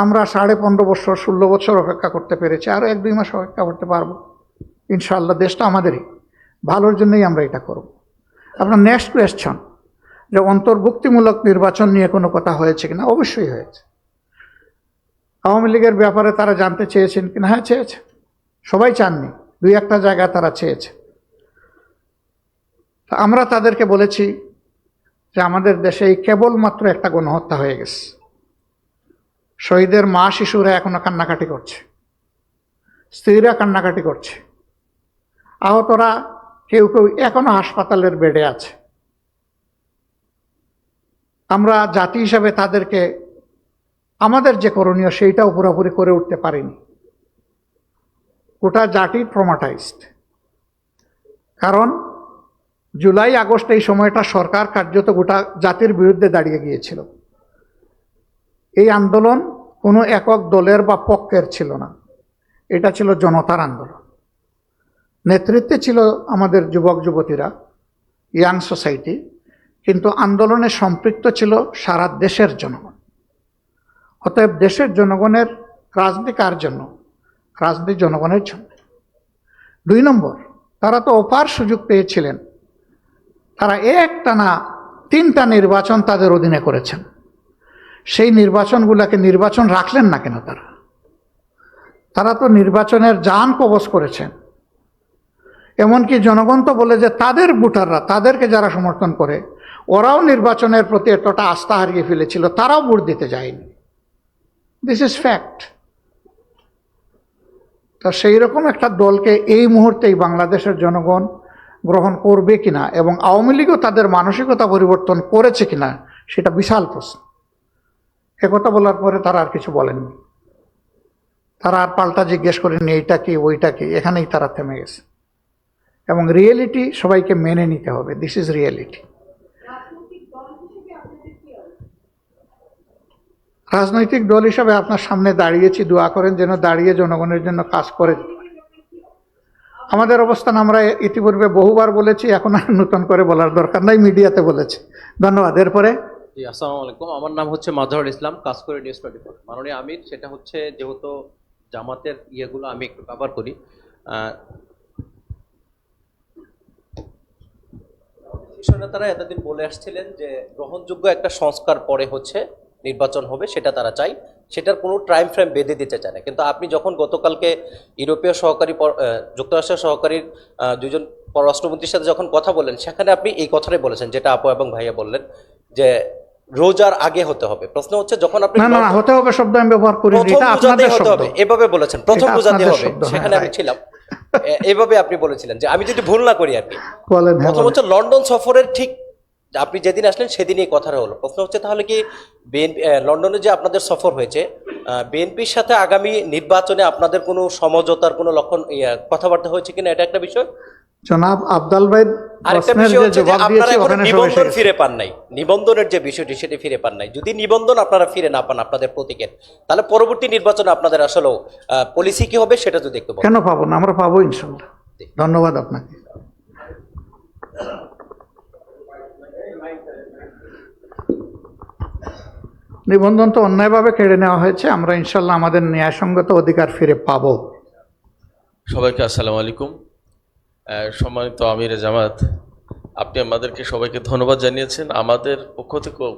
আমরা 15.5 বছর 16 বছর অপেক্ষা করতে পেরেছি, আরও 1-2 মাস অপেক্ষা করতে পারবো ইনশাআল্লাহ। দেশটা আমাদেরই, ভালোর জন্যই আমরা এটা করব। আপনার নেক্সট কোয়েশ্চন যে অন্তর্ভুক্তিমূলক নির্বাচন নিয়ে কোনো কথা হয়েছে কিনা? অবশ্যই হয়েছে। আওয়ামী লীগের ব্যাপারে তারা জানতে চেয়েছেন কিনা? হ্যাঁ, চেয়েছে। সবাই চাননি, 2-1টা জায়গায় তারা চেয়েছে। আমরা তাদেরকে বলেছি যে আমাদের দেশে এই কেবলমাত্র একটা গণহত্যা হয়ে গেছে, শহীদের মা শিশুরা এখনো কান্নাকাটি করছে, স্ত্রীরা কান্নাকাটি করছে, আহতরা কেউ কেউ এখনো হাসপাতালের বেডে আছে। আমরা জাতি হিসাবে তাদেরকে আমাদের যে করণীয় সেইটাও পুরোপুরি করে উঠতে পারিনি। গোটা জাতি ট্রমাটাইজড। কারণ জুলাই আগস্ট এই সময়টা সরকার কার্যত গোটা জাতির বিরুদ্ধে দাঁড়িয়ে গিয়েছিল। এই আন্দোলন কোনো একক দলের বা পক্ষের ছিল না, এটা ছিল জনতার আন্দোলন। নেতৃত্বে ছিল আমাদের যুবক যুবতীরা, ইয়াং সোসাইটি, কিন্তু আন্দোলনে সম্পৃক্ত ছিল সারা দেশের জনগণ। অতএব দেশের জনগণের রাজনীতি কার জন্য? রাজনীতি জনগণের জন্য। 2 নম্বর, তারা তো অপার সুযোগ পেয়েছিলেন, তারা একটানা 3টা নির্বাচন তাদের অধীনে করেছেন। সেই নির্বাচনগুলোকে নির্বাচন রাখলেন না কেন? তারা তো নির্বাচনের জান কবজ করেছেন। এমনকি জনগণ তো বলে যে তাদের ভোটাররা, তাদেরকে যারা সমর্থন করে, ওরাও নির্বাচনের প্রতি এতটা আস্থা হারিয়ে ফেলেছিল, তারাও ভোট দিতে যায়নি। This is fact. তো সেই রকম একটা দলকে এই মুহূর্তেই বাংলাদেশের জনগণ গ্রহণ করবে কিনা এবং আওয়ামী লীগও তাদের মানসিকতা পরিবর্তন করেছে কিনা, সেটা বিশাল প্রশ্ন। একথা বলার পরে তারা আর কিছু বলেননি, তারা আর পাল্টা জিজ্ঞেস করেনি এইটা কি ওইটা কি, এখানেই তারা থেমে গেছে। এবং রিয়েলিটি সবাইকে মেনে নিতে হবে, দিস ইজ রিয়েলিটি। রাজনৈতিক দল হিসাবে আপনার সামনে দাঁড়িয়েছি, দোয়া করেন যেন দাঁড়িয়ে জনগণের জন্য কাজ করে। আমাদের অবস্থান আমরা ইতিপূর্বে বহুবার বলেছি, এখন আর নতুন করে বলার দরকার নাই, মিডিয়াতে বলেছি। ধন্যবাদ। এরপরে জি, আসসালামু আলাইকুম। আমার নাম হচ্ছে মাজারুল ইসলাম, কাজ করে নিউজ 24। মাননীয় আমির, সেটা হচ্ছে যেহেতু জামাতের ইয়েগুলো আমি একটু কভার করি, শীর্ষ নেতারা এতদিন বলে আসছিলেন যে গ্রহণযোগ্য একটা সংস্কার পরে হচ্ছে নির্বাচন হবে, সেটা তারা চাই, সেটার কোনো টাইম ফ্রেম বেঁধে দিতে চায় না। কিন্তু আপনি যখন গতকালকে ইউরোপীয় সহকারী যুক্তরাষ্ট্রের সহকারী 2জন পররাষ্ট্রমন্ত্রীর সাথে যখন কথা বলেন, সেখানে আপনি এই কথাটাই বলেছেন, যেটা আপু এবং ভাইয়া বললেন, যে রোজার আগে হতে হবে। প্রশ্ন হচ্ছে যখন আপনি না হতে হবে শব্দ আমি ব্যবহার করি, এটা আপনাদের শব্দ, হবে এভাবে বলেছেন, প্রথম রোজা দিয়ে হবে, সেখানে আমি ছিলাম, এভাবে আপনি বলেছিলেন, যে আমি যদি ভুল না করি আর কি। প্রথম হচ্ছে লন্ডন সফরের ঠিক আপনি যেদিন আসলেন সেদিনই কথাটা হলো। প্রশ্ন হচ্ছে তাহলে কি লন্ডনে যে আপনাদের সফর হয়েছে, বিএনপির সাথে আগামী নির্বাচনে আপনাদের কোনো সমঝোতার কোনো লক্ষণ কথাবার্তা হয়েছে কিনা, এটা একটা বিষয়। জনাব আব্দাল ভাই আরেকটা বিষয় হচ্ছে যে আপনারা এখন নিবন্ধন ফিরে পান নাই, নিবন্ধনের যে বিষয়টি সেটি ফিরে পান নাই। যদি নিবন্ধন আপনারা ফিরে না পান আপনাদের প্রতীকের, তাহলে পরবর্তী নির্বাচনে আপনাদের আসলে পলিসি কি হবে সেটা যদি একটু বলেন। কেন পাবো না? আমরা পাবো ইনশাআল্লাহ। ধন্যবাদ আপনাকে। নিবন্ধন তো অন্যায়ভাবে কেড়ে নেওয়া হয়েছে, আমরা ইনশাআল্লাহ আমাদের ন্যায়সঙ্গত অধিকার ফিরে পাবো। সবাইকে আসসালামু আলাইকুম। সম্মানিত আমিরে জামাত, আপনি আমাদেরকে সবাইকে ধন্যবাদ জানিয়েছেন। আমাদের পক্ষ থেকেও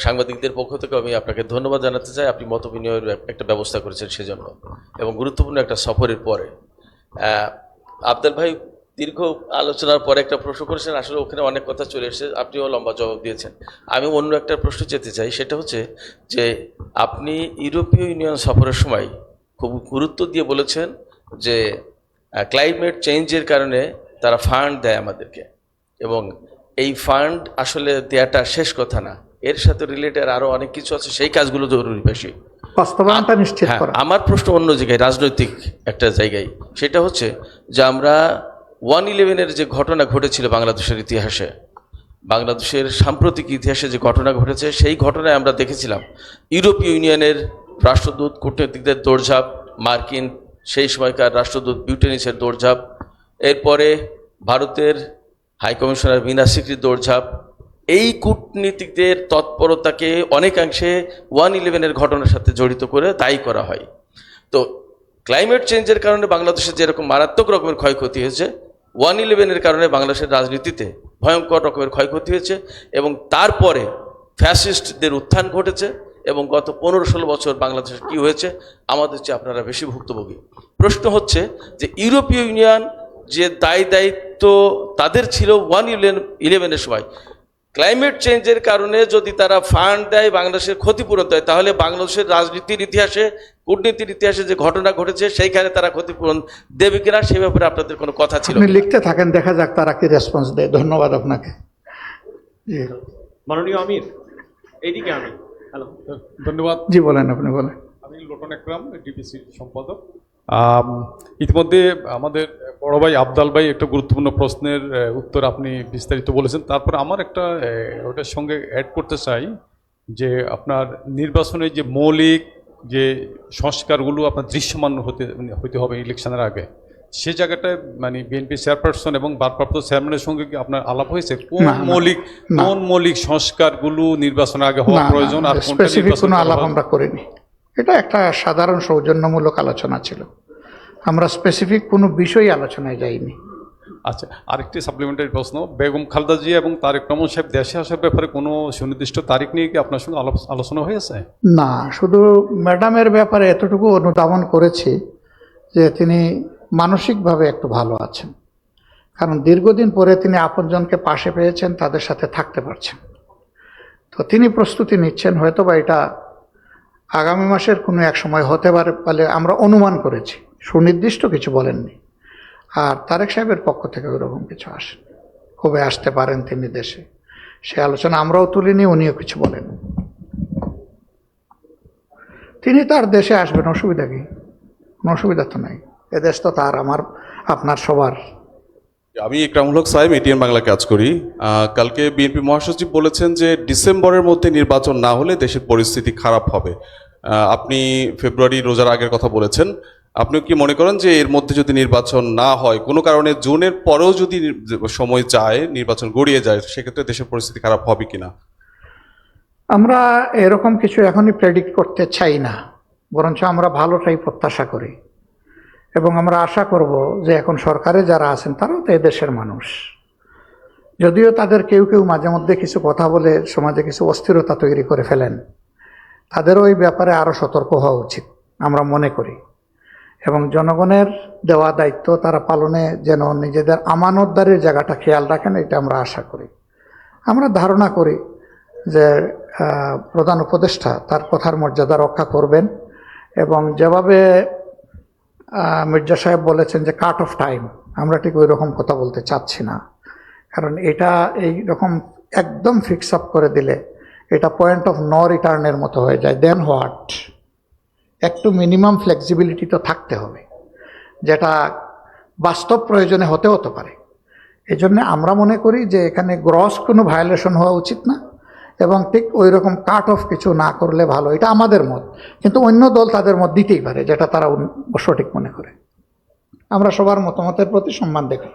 সাংবাদিকদের পক্ষ থেকে আমি আপনাকে ধন্যবাদ জানাতে চাই। আপনি মত বিনিময়ের একটা ব্যবস্থা করেছেন সেজন্য, এবং গুরুত্বপূর্ণ একটা সফরের পরে। আব্দুল ভাই দীর্ঘ আলোচনার পরে একটা প্রশ্ন করেছেন, আসলে ওখানে অনেক কথা চলে এসেছে, আপনিও লম্বা জবাব দিয়েছেন। আমি অন্য একটা প্রশ্ন যেতে চাই, সেটা হচ্ছে যে আপনি ইউরোপীয় ইউনিয়ন সফরের সময় খুব গুরুত্ব দিয়ে বলেছেন যে ক্লাইমেট চেঞ্জের কারণে তারা ফান্ড দেয় আমাদেরকে, এবং এই ফান্ড আসলে দেওয়াটা শেষ কথা না, এর সাথে রিলেটেড আরো অনেক কিছু আছে, সেই কাজগুলো জরুরি বেশি। বাস্তবায়নটা নিশ্চিত হ্যাঁ, করা। আমার প্রশ্ন অন্য জায়গায়, রাজনৈতিক একটা জায়গায়। সেটা হচ্ছে যে আমরা 1/11-এর যে ঘটনা ঘটেছিল বাংলাদেশের ইতিহাসে, বাংলাদেশের সাম্প্রতিক ইতিহাসে যে ঘটনা ঘটেছে, সেই ঘটনায় আমরা দেখেছিলাম ইউরোপীয় ইউনিয়নের রাষ্ট্রদূত কূটনীতিকদের দৌড়ঝাঁপ, মার্কিন সেই সময়কার রাষ্ট্রদূত বিউটেনিসের দৌড়ঝাঁপ, এরপরে ভারতের হাইকমিশনার মিনা সিকরির দৌড়ঝাঁপ, এই কূটনীতিকদের তৎপরতাকে অনেকাংশে 1/11-এর ঘটনার সাথে জড়িত করে দায়ী করা হয়। তো ক্লাইমেট চেঞ্জের কারণে বাংলাদেশে যেরকম মারাত্মক রকমের ক্ষয়ক্ষতি হয়েছে, 1/11-এর কারণে বাংলাদেশের রাজনীতিতে ভয়ঙ্কর রকমের ক্ষয়ক্ষতি হয়েছে, এবং তারপরে ফ্যাসিস্টদের উত্থান ঘটেছে, এবং গত 15-16 বছর বাংলাদেশে কি হয়েছে, আমাদের চেয়ে আপনারা বেশি ভুক্তভোগী। প্রশ্ন হচ্ছে যে ইউরোপীয় ইউনিয়ন যে দায়িত্ব তাদের ছিল 1/11-এর সময়, ক্লাইমেট চেঞ্জের কারণে যদি তারা ফান্ড দেয়, বাংলাদেশের ক্ষতিপূরণ দেয়, তাহলে বাংলাদেশের রাজনীতির ইতিহাসে, কূটনীতির ইতিহাসে যে ঘটনা ঘটেছে সেইখানে তারা ক্ষতিপূরণ দেবে কিনা, সে ব্যাপারে আপনাদের কোনো কথা ছিল আপনি কিনা? লিখতে থাকেন, দেখা যাক তারা কি রেসপন্স দেয়। ধন্যবাদ আপনাকে। জি মাননীয় আমির, এইদিকে আমি। হ্যালো, ধন্যবাদ। জি বলেন, আপনি বলেন। আমি লোটন একরাম, ডিপিসির সম্পাদক। ইতিমধ্যে আমাদের বড় ভাই আবদাল ভাই একটা গুরুত্বপূর্ণ প্রশ্নের উত্তর আপনি বিস্তারিত বলেছেন। তারপর আমার একটা ওটার সঙ্গে অ্যাড করতে চাই যে আপনার নির্বাচনের যে মৌলিক যে সংস্কারগুলো আপনার দৃশ্যমান হতে হবে ইলেকশনের আগে, সে জায়গাটায় মানে বিএনপি চেয়ারপারসন এবং ভারপ্রাপ্ত চেয়ারম্যানের সঙ্গে কি আপনার আলাপ হয়েছে? কোন মৌলিক সংস্কারগুলো নির্বাচনের আগে হওয়া প্রয়োজন আর কোনটা স্পেসিফিক নির্বাচন কোনো করা আলাপ হবে? আমরা করিনি। এটা একটা সাধারণ সৌজন্যমূলক আলোচনা ছিল, আমরা স্পেসিফিক কোনো বিষয় আলোচনায় যাইনি। আচ্ছা, আরেকটি সাপ্লিমেন্টারি প্রশ্ন, বেগম খালেদা জিয়া এবং তারেক রহমান সাহেব দেশে আসার ব্যাপারে কোনো সুনির্দিষ্ট তারিখ নিয়ে কি আপনার সঙ্গে আলোচনা হয়েছে? না, শুধু ম্যাডামের ব্যাপারে এতটুকু অনুধাবন করেছি যে তিনি মানসিকভাবে একটু ভালো আছেন, কারণ দীর্ঘদিন পরে তিনি আপনজনকে পাশে পেয়েছেন, তাদের সাথে থাকতে পারছেন। তো তিনি প্রস্তুতি নিচ্ছেন, হয়তো বা এটা আগামী মাসের কোনো এক সময় হতে পারে বলে আমরা অনুমান করেছি, সুনির্দিষ্ট কিছু বলেননি। আর তারেক সাহেবের পক্ষ থেকে ওইরকম কিছু আসেন, কবে আসতে পারেন তিনি দেশে, সে আলোচনা আমরাও তুলিনি, উনিও কিছু বলেন। তিনি তার দেশে আসবেন, অসুবিধা কি? কোনো অসুবিধা তো নাই, এদেশ তো তার, আমার, আপনার, সবার। আমি ইকরামুল হক সাইম, এটিএন বাংলা কাজ করি। কালকে বিএনপি মহাসচিব বলেছেন যে ডিসেম্বরের মধ্যে নির্বাচন না হলে দেশের পরিস্থিতি খারাপ হবে। আপনি ফেব্রুয়ারি রোজার আগের কথা বলেছেন, আপনি কি মনে করেন যে এর মধ্যে যদি নির্বাচন না হয়, কোনো কারণে জুনের পরেও যদি সময় যায়, নির্বাচন গড়িয়ে যায়, সেক্ষেত্রে দেশের পরিস্থিতি খারাপ হবে কিনা? আমরা এরকম কিছু এখনই প্রেডিক্ট করতে চাই না, বরঞ্চ আমরা ভালোটাই প্রত্যাশা করি, এবং আমরা আশা করব যে এখন সরকারে যারা আছেন তারাও তো এদেশের মানুষ। যদিও তাদের কেউ কেউ মাঝে মধ্যে কিছু কথা বলে সমাজে কিছু অস্থিরতা তৈরি করে ফেলেন, তাদেরও এই ব্যাপারে আরও সতর্ক হওয়া উচিত আমরা মনে করি, এবং জনগণের দেওয়া দায়িত্ব তারা পালনে যেন নিজেদের আমানতদারির জায়গাটা খেয়াল রাখেন, এটা আমরা আশা করি। আমরা ধারণা করি যে প্রধান উপদেষ্টা তার কথার মর্যাদা রক্ষা করবেন, এবং যেভাবে মির্জা সাহেব বলেছেন যে কাট অফ টাইম, আমরা ঠিক ওই রকম কথা বলতে চাচ্ছি না, কারণ এটা এই রকম একদম ফিক্স আপ করে দিলে এটা পয়েন্ট অফ নো রিটার্নের মতো হয়ে যায়। দেন হোয়াট? একটু মিনিমাম ফ্লেক্সিবিলিটি তো থাকতে হবে, যেটা বাস্তব প্রয়োজনে হতে পারে। এই জন্যে আমরা মনে করি যে এখানে গ্রস কোনো ভায়োলেশন হওয়া উচিত না, এবং ঠিক ওই রকম কাট অফ কিছু না করলে ভালো, এটা আমাদের মত। কিন্তু অন্য দল তাদের মত দিতেই পারে, যেটা তারা সঠিক মনে করে। আমরা সবার মতামতের প্রতি সম্মান দেখি।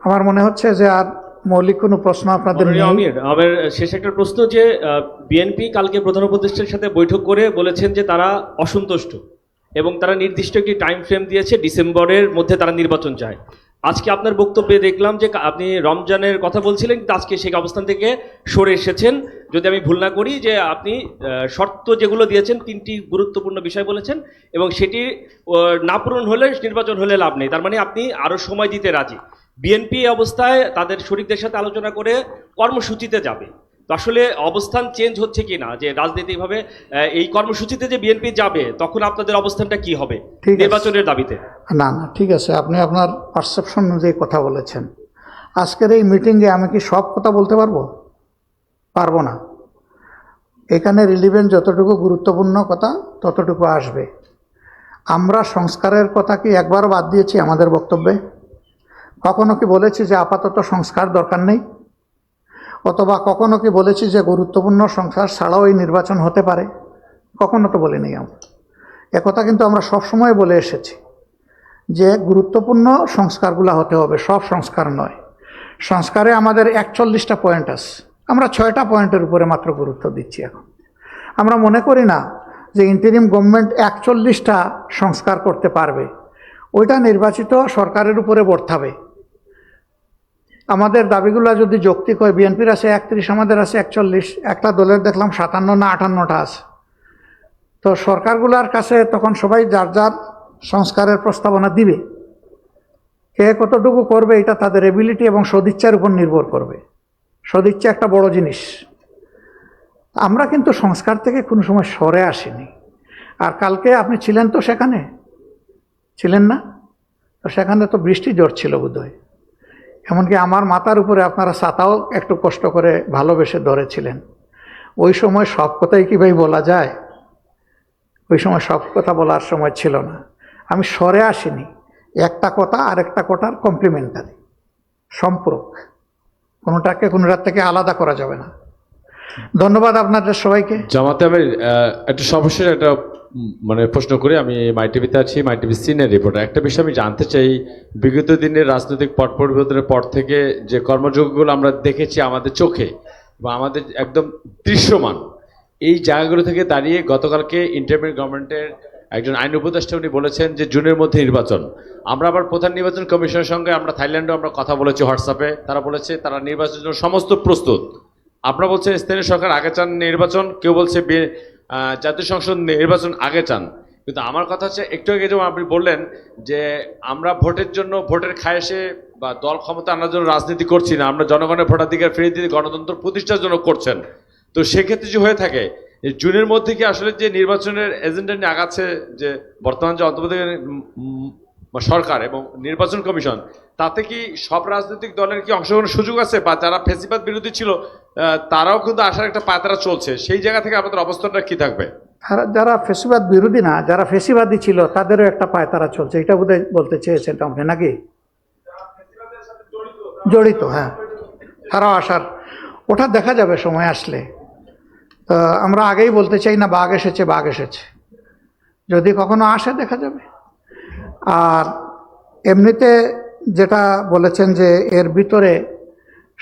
আমার মনে হচ্ছে যে আর মৌলিক কোনো প্রশ্ন আপনাদের নেই। আমির, আমার শেষ একটা প্রশ্ন যে বিএনপি কালকে প্রধান উপদেষ্টার সাথে বৈঠক করে বলেছেন যে তারা অসন্তুষ্ট, এবং তারা নির্দিষ্ট একটি টাইম ফ্রেম দিয়েছে, ডিসেম্বরের মধ্যে তারা নির্বাচন চায়। আজকে আপনার বক্তব্যে দেখলাম যে আপনি রমজানের কথা বলছিলেন, কিন্তু আজকে সেই অবস্থান থেকে সরে এসেছেন, যদি আমি ভুল না করি, যে আপনি শর্ত যেগুলো দিয়েছেন 3টি গুরুত্বপূর্ণ বিষয় বলেছেন, এবং সেটি না পূরণ হলে নির্বাচন হলে লাভ নেই। তার মানে আপনি আরও সময় দিতে রাজি। বিএনপি এই অবস্থায় তাদের শরিকদের সাথে আলোচনা করে কর্মসূচিতে যাবে। তো আসলে অবস্থান চেঞ্জ হচ্ছে কি না, যে রাজনৈতিকভাবে এই কর্মসূচিতে যে বিএনপি যাবে, তখন আপনাদের অবস্থানটা কি হবে নির্বাচনের দাবিতে? না, ঠিক আছে, আপনি আপনার পারসেপশন অনুযায়ী কথা বলেছেন। আজকের এই মিটিংয়ে আমি কি সব কথা বলতে পারবো? পারবো না। এখানে রিলিভেন্ট যতটুকু গুরুত্বপূর্ণ কথা ততটুকু আসবে। আমরা সংস্কারের কথা কি একবার বাদ দিয়েছি আমাদের বক্তব্যে? কখনো কি বলেছি যে আপাতত সংস্কার দরকার নেই? অথবা কখনো কি বলেছি যে গুরুত্বপূর্ণ সংস্কার ছাড়াও এই নির্বাচন হতে পারে? কখনো তো বলিনি আমরা। একথা কিন্তু আমরা সবসময় বলে এসেছি যে গুরুত্বপূর্ণ সংস্কারগুলো হতে হবে, সব সংস্কার নয়। সংস্কারে আমাদের 41টা পয়েন্ট আছে, আমরা 6টা পয়েন্টের উপরে মাত্র গুরুত্ব দিচ্ছি এখন। আমরা মনে করি না যে ইন্টারিম গভর্নমেন্ট 41টা সংস্কার করতে পারবে, ওইটা নির্বাচিত সরকারের উপরে বর্তাবে। আমাদের দাবিগুলো যদি যৌক্তিক হয়, বিএনপির আছে 31, আমাদের আছে 41, একটা দলের দেখলাম 57 না 58টা আছে। তো সরকারগুলোর কাছে তখন সবাই যার যার সংস্কারের প্রস্তাবনা দিবে, কে কতটুকু করবে এটা তাদের এবিলিটি এবং সদিচ্ছার উপর নির্ভর করবে। সদিচ্ছা একটা বড় জিনিস। আমরা কিন্তু সংস্কার থেকে কোনো সময় সরে আসিনি। আর কালকে আপনি ছিলেন তো সেখানে, ছিলেন না? তো সেখানে তো বৃষ্টি ঝরছিল বোধহয়, এমনকি আমার মাথার উপরে আপনারা ছাতাও একটু কষ্ট করে ভালোবেসে ধরেছিলেন। ওই সময় সব কথাই কি ভাই বলা যায়? ওই সময় সব কথা বলার সময় ছিল না। আমি সরে আসিনি, একটা কথা আরেকটা কথার কমপ্লিমেন্টারি, সম্পূরক, কোনোটাকে কোনোটার থেকে আলাদা করা যাবে না। ধন্যবাদ আপনাদের সবাইকে। জামাতে আমি একটা সর্বশেষ একটা মানে প্রশ্ন করি। আমি মাই টিভিতে আছি, মাই টিভি সিনিয়র রিপোর্টার। একটা বিষয় আমি জানতে চাই, বিগত দিনের রাজনৈতিক পট পরিবর্তনের পর থেকে যে কর্মযোগগুলো আমরা দেখেছি আমাদের চোখে বা আমাদের একদম দৃশ্যমান, এই জায়গাগুলো থেকে দাঁড়িয়ে গতকালকে ইন্টারিম গভর্নমেন্টের একজন আইন উপদেষ্টা উনি বলেছেন যে জুনের মধ্যে নির্বাচন। আমরা আবার প্রধান নির্বাচন কমিশনের সঙ্গে আমরা থাইল্যান্ডেও আমরা কথা বলেছি হোয়াটসঅ্যাপে, তারা বলেছে তারা নির্বাচনের জন্য সমস্ত প্রস্তুত। আপনারা বলছেন স্থানীয় সরকার আগে চান নির্বাচন, কেউ বলছে জাতীয় সংসদ নির্বাচন আগে চান। কিন্তু আমার কথা হচ্ছে, একটু আগে যেমন আপনি বললেন যে আমরা ভোটের জন্য, ভোটের খায়েসে বা দল ক্ষমতা আনার জন্য রাজনীতি করছি না, আমরা জনগণের ভোটাধিকার ফিরিয়ে দিতে গণতন্ত্র প্রতিষ্ঠার জন্য করছেন। তো সেক্ষেত্রে যে হয়ে থাকে জুনের মধ্যে কি আসলে যে নির্বাচনের এজেন্ডা নিয়ে আগাচ্ছে যে বর্তমান যে অন্তর্বর্তীকালীন সরকার এবং নির্বাচন কমিশন, তাতে কি সব রাজনৈতিক দলের কি অংশগ্রহণের সুযোগ আছে? বা যারা ফেসিবাদ বিরোধী ছিল তারাও কিন্তু আসার একটা পায়তারা চলছে, সেই জায়গা থেকে আমাদের অবস্থানটা কি থাকবে? যারা ফেসিবাদ বিরোধী না, যারা ফেসিবাদী ছিল তাদেরও একটা পায়তারা চলছে, এটা বোধহয় বলতে চেয়েছেন আপনি নাকি? জড়িত, হ্যাঁ, তারাও আসার, ওটা দেখা যাবে সময় আসলে। আমরা আগেই বলতে চাই না বাঘ এসেছে, বাঘ এসেছে, যদি কখনো আসে দেখা যাবে। আর এমনিতে যেটা বলেছেন যে এর ভিতরে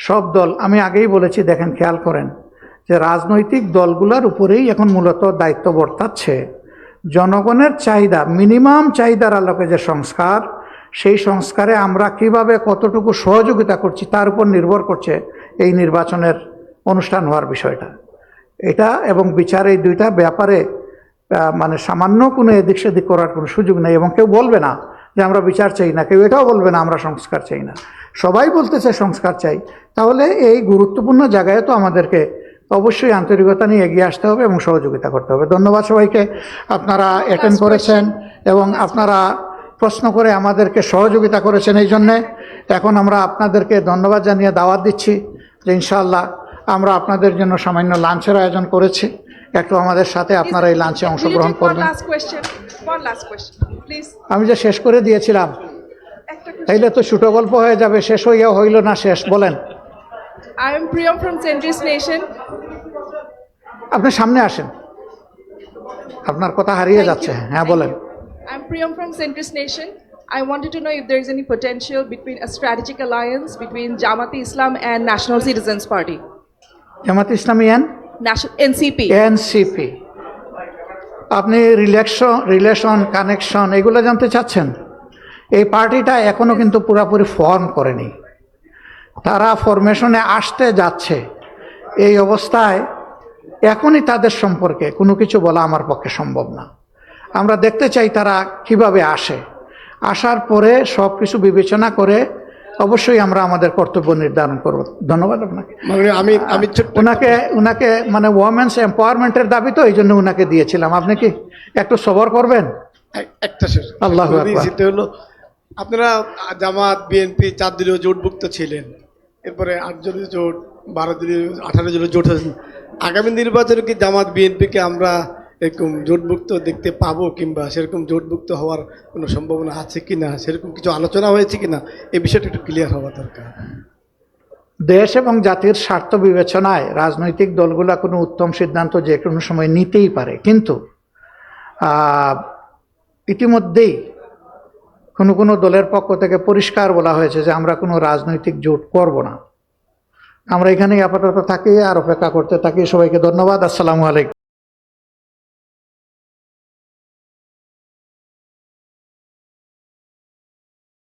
সব দল, আমি আগেই বলেছি, দেখেন খেয়াল করেন যে রাজনৈতিক দলগুলোর উপরেই এখন মূলত দায়িত্ব বর্তাচ্ছে। জনগণের চাহিদা, মিনিমাম চাহিদার আলোকে যে সংস্কার, সেই সংস্কারে আমরা কিভাবে কতটুকু সহযোগিতা করছি তার উপর নির্ভর করছে এই নির্বাচনের অনুষ্ঠান হওয়ার বিষয়টা। এটা এবং বিচার, এই দুইটা ব্যাপারে মানে সামান্য কোনো এদিক সেদিক করার কোনো সুযোগ নেই। এবং কেউ বলবে না যে আমরা বিচার চাই না, কেউ এটাও বলবে না আমরা সংস্কার চাই না। সবাই বলতেছে সংস্কার চাই। তাহলে এই গুরুত্বপূর্ণ জায়গায় তো আমাদেরকে অবশ্যই আন্তরিকতা নিয়ে এগিয়ে আসতে হবে এবং সহযোগিতা করতে হবে। ধন্যবাদ সবাইকে, আপনারা অ্যাটেন্ড করেছেন এবং আপনারা প্রশ্ন করে আমাদেরকে সহযোগিতা করেছেন। এই জন্যে এখন আমরা আপনাদেরকে ধন্যবাদ জানিয়ে দাওয়াত দিচ্ছি যে ইনশাআল্লাহ আমরা আপনাদের জন্য সামান্য লাঞ্চের আয়োজন করেছি, একটু আমাদের সাথে আপনারা এই লাঞ্চে অংশগ্রহণ করবেন। আমি যে শেষ করে দিয়েছিলাম, তাইলে তো ছোট গল্প হয়ে যাবে, শেষ হইয়া হইল না শেষ। বলেন। I am Priyam from Centrist Nation. আপনি সামনে আসেন, আপনার কথা হারিয়ে যাচ্ছে। হ্যাঁ বলেন। I'm Priyam from Centrist Nation. I wanted to know if there is any potential between a strategic alliance between Jamaat-e-Islam and National Citizens Party. Jamaat Islami NCP. NCP. আপনি রিলেশন কানেকশন এগুলো জানতে চাচ্ছেন? এই পার্টিটা এখনো কিন্তু পুরোপুরি ফর্ম করেনি, তারা ফরমেশনে আসতে যাচ্ছে। এই অবস্থায় এখনই তাদের সম্পর্কে কোনো কিছু বলা আমার পক্ষে সম্ভব না। আমরা দেখতে চাই তারা কিভাবে আসে, আসার পরে সব কিছু বিবেচনা করে অবশ্যই আমরা আমাদের কর্তব্য নির্ধারণ করব। ধন্যবাদ আপনাকে। আমি উনাকে মানে ওমেন্স এম্পাওয়ারমেন্টের দাবি তো এই জন্য উনাকে দিয়েছিলাম। আপনি কি একটু সবর করবেন? একটা শেষ আল্লাহু আকবার। সেটা হলো, আপনারা জামাত বিএনপি 4 দলীয় জোটভুক্ত ছিলেন, এরপরে 8 যদি জোট, 12 যদি, 18 যদি জোট হয়েছে, আগামী নির্বাচনে কি জামাত বিএনপিকে আমরা এরকম জোটভুক্ত দেখতে পাবো, কিংবা সেরকম জোটভুক্ত হওয়ার কোনো সম্ভাবনা আছে কিনা, সেরকম কিছু আলোচনা হয়েছে কিনা, এই বিষয়টা একটু ক্লিয়ার হওয়া দরকার। দেশ এবং জাতির স্বার্থ বিবেচনায় রাজনৈতিক দলগুলা কোনো উত্তম সিদ্ধান্ত যে কোনো সময় নিতেই পারে, কিন্তু ইতিমধ্যেই কোনো দলের পক্ষ থেকে পরিষ্কার বলা হয়েছে যে আমরা কোনো রাজনৈতিক জোট করব না। আমরা এখানেই আপাতত থাকি আর অপেক্ষা করতে থাকি। সবাইকে ধন্যবাদ। আসসালামু আলাইকুম।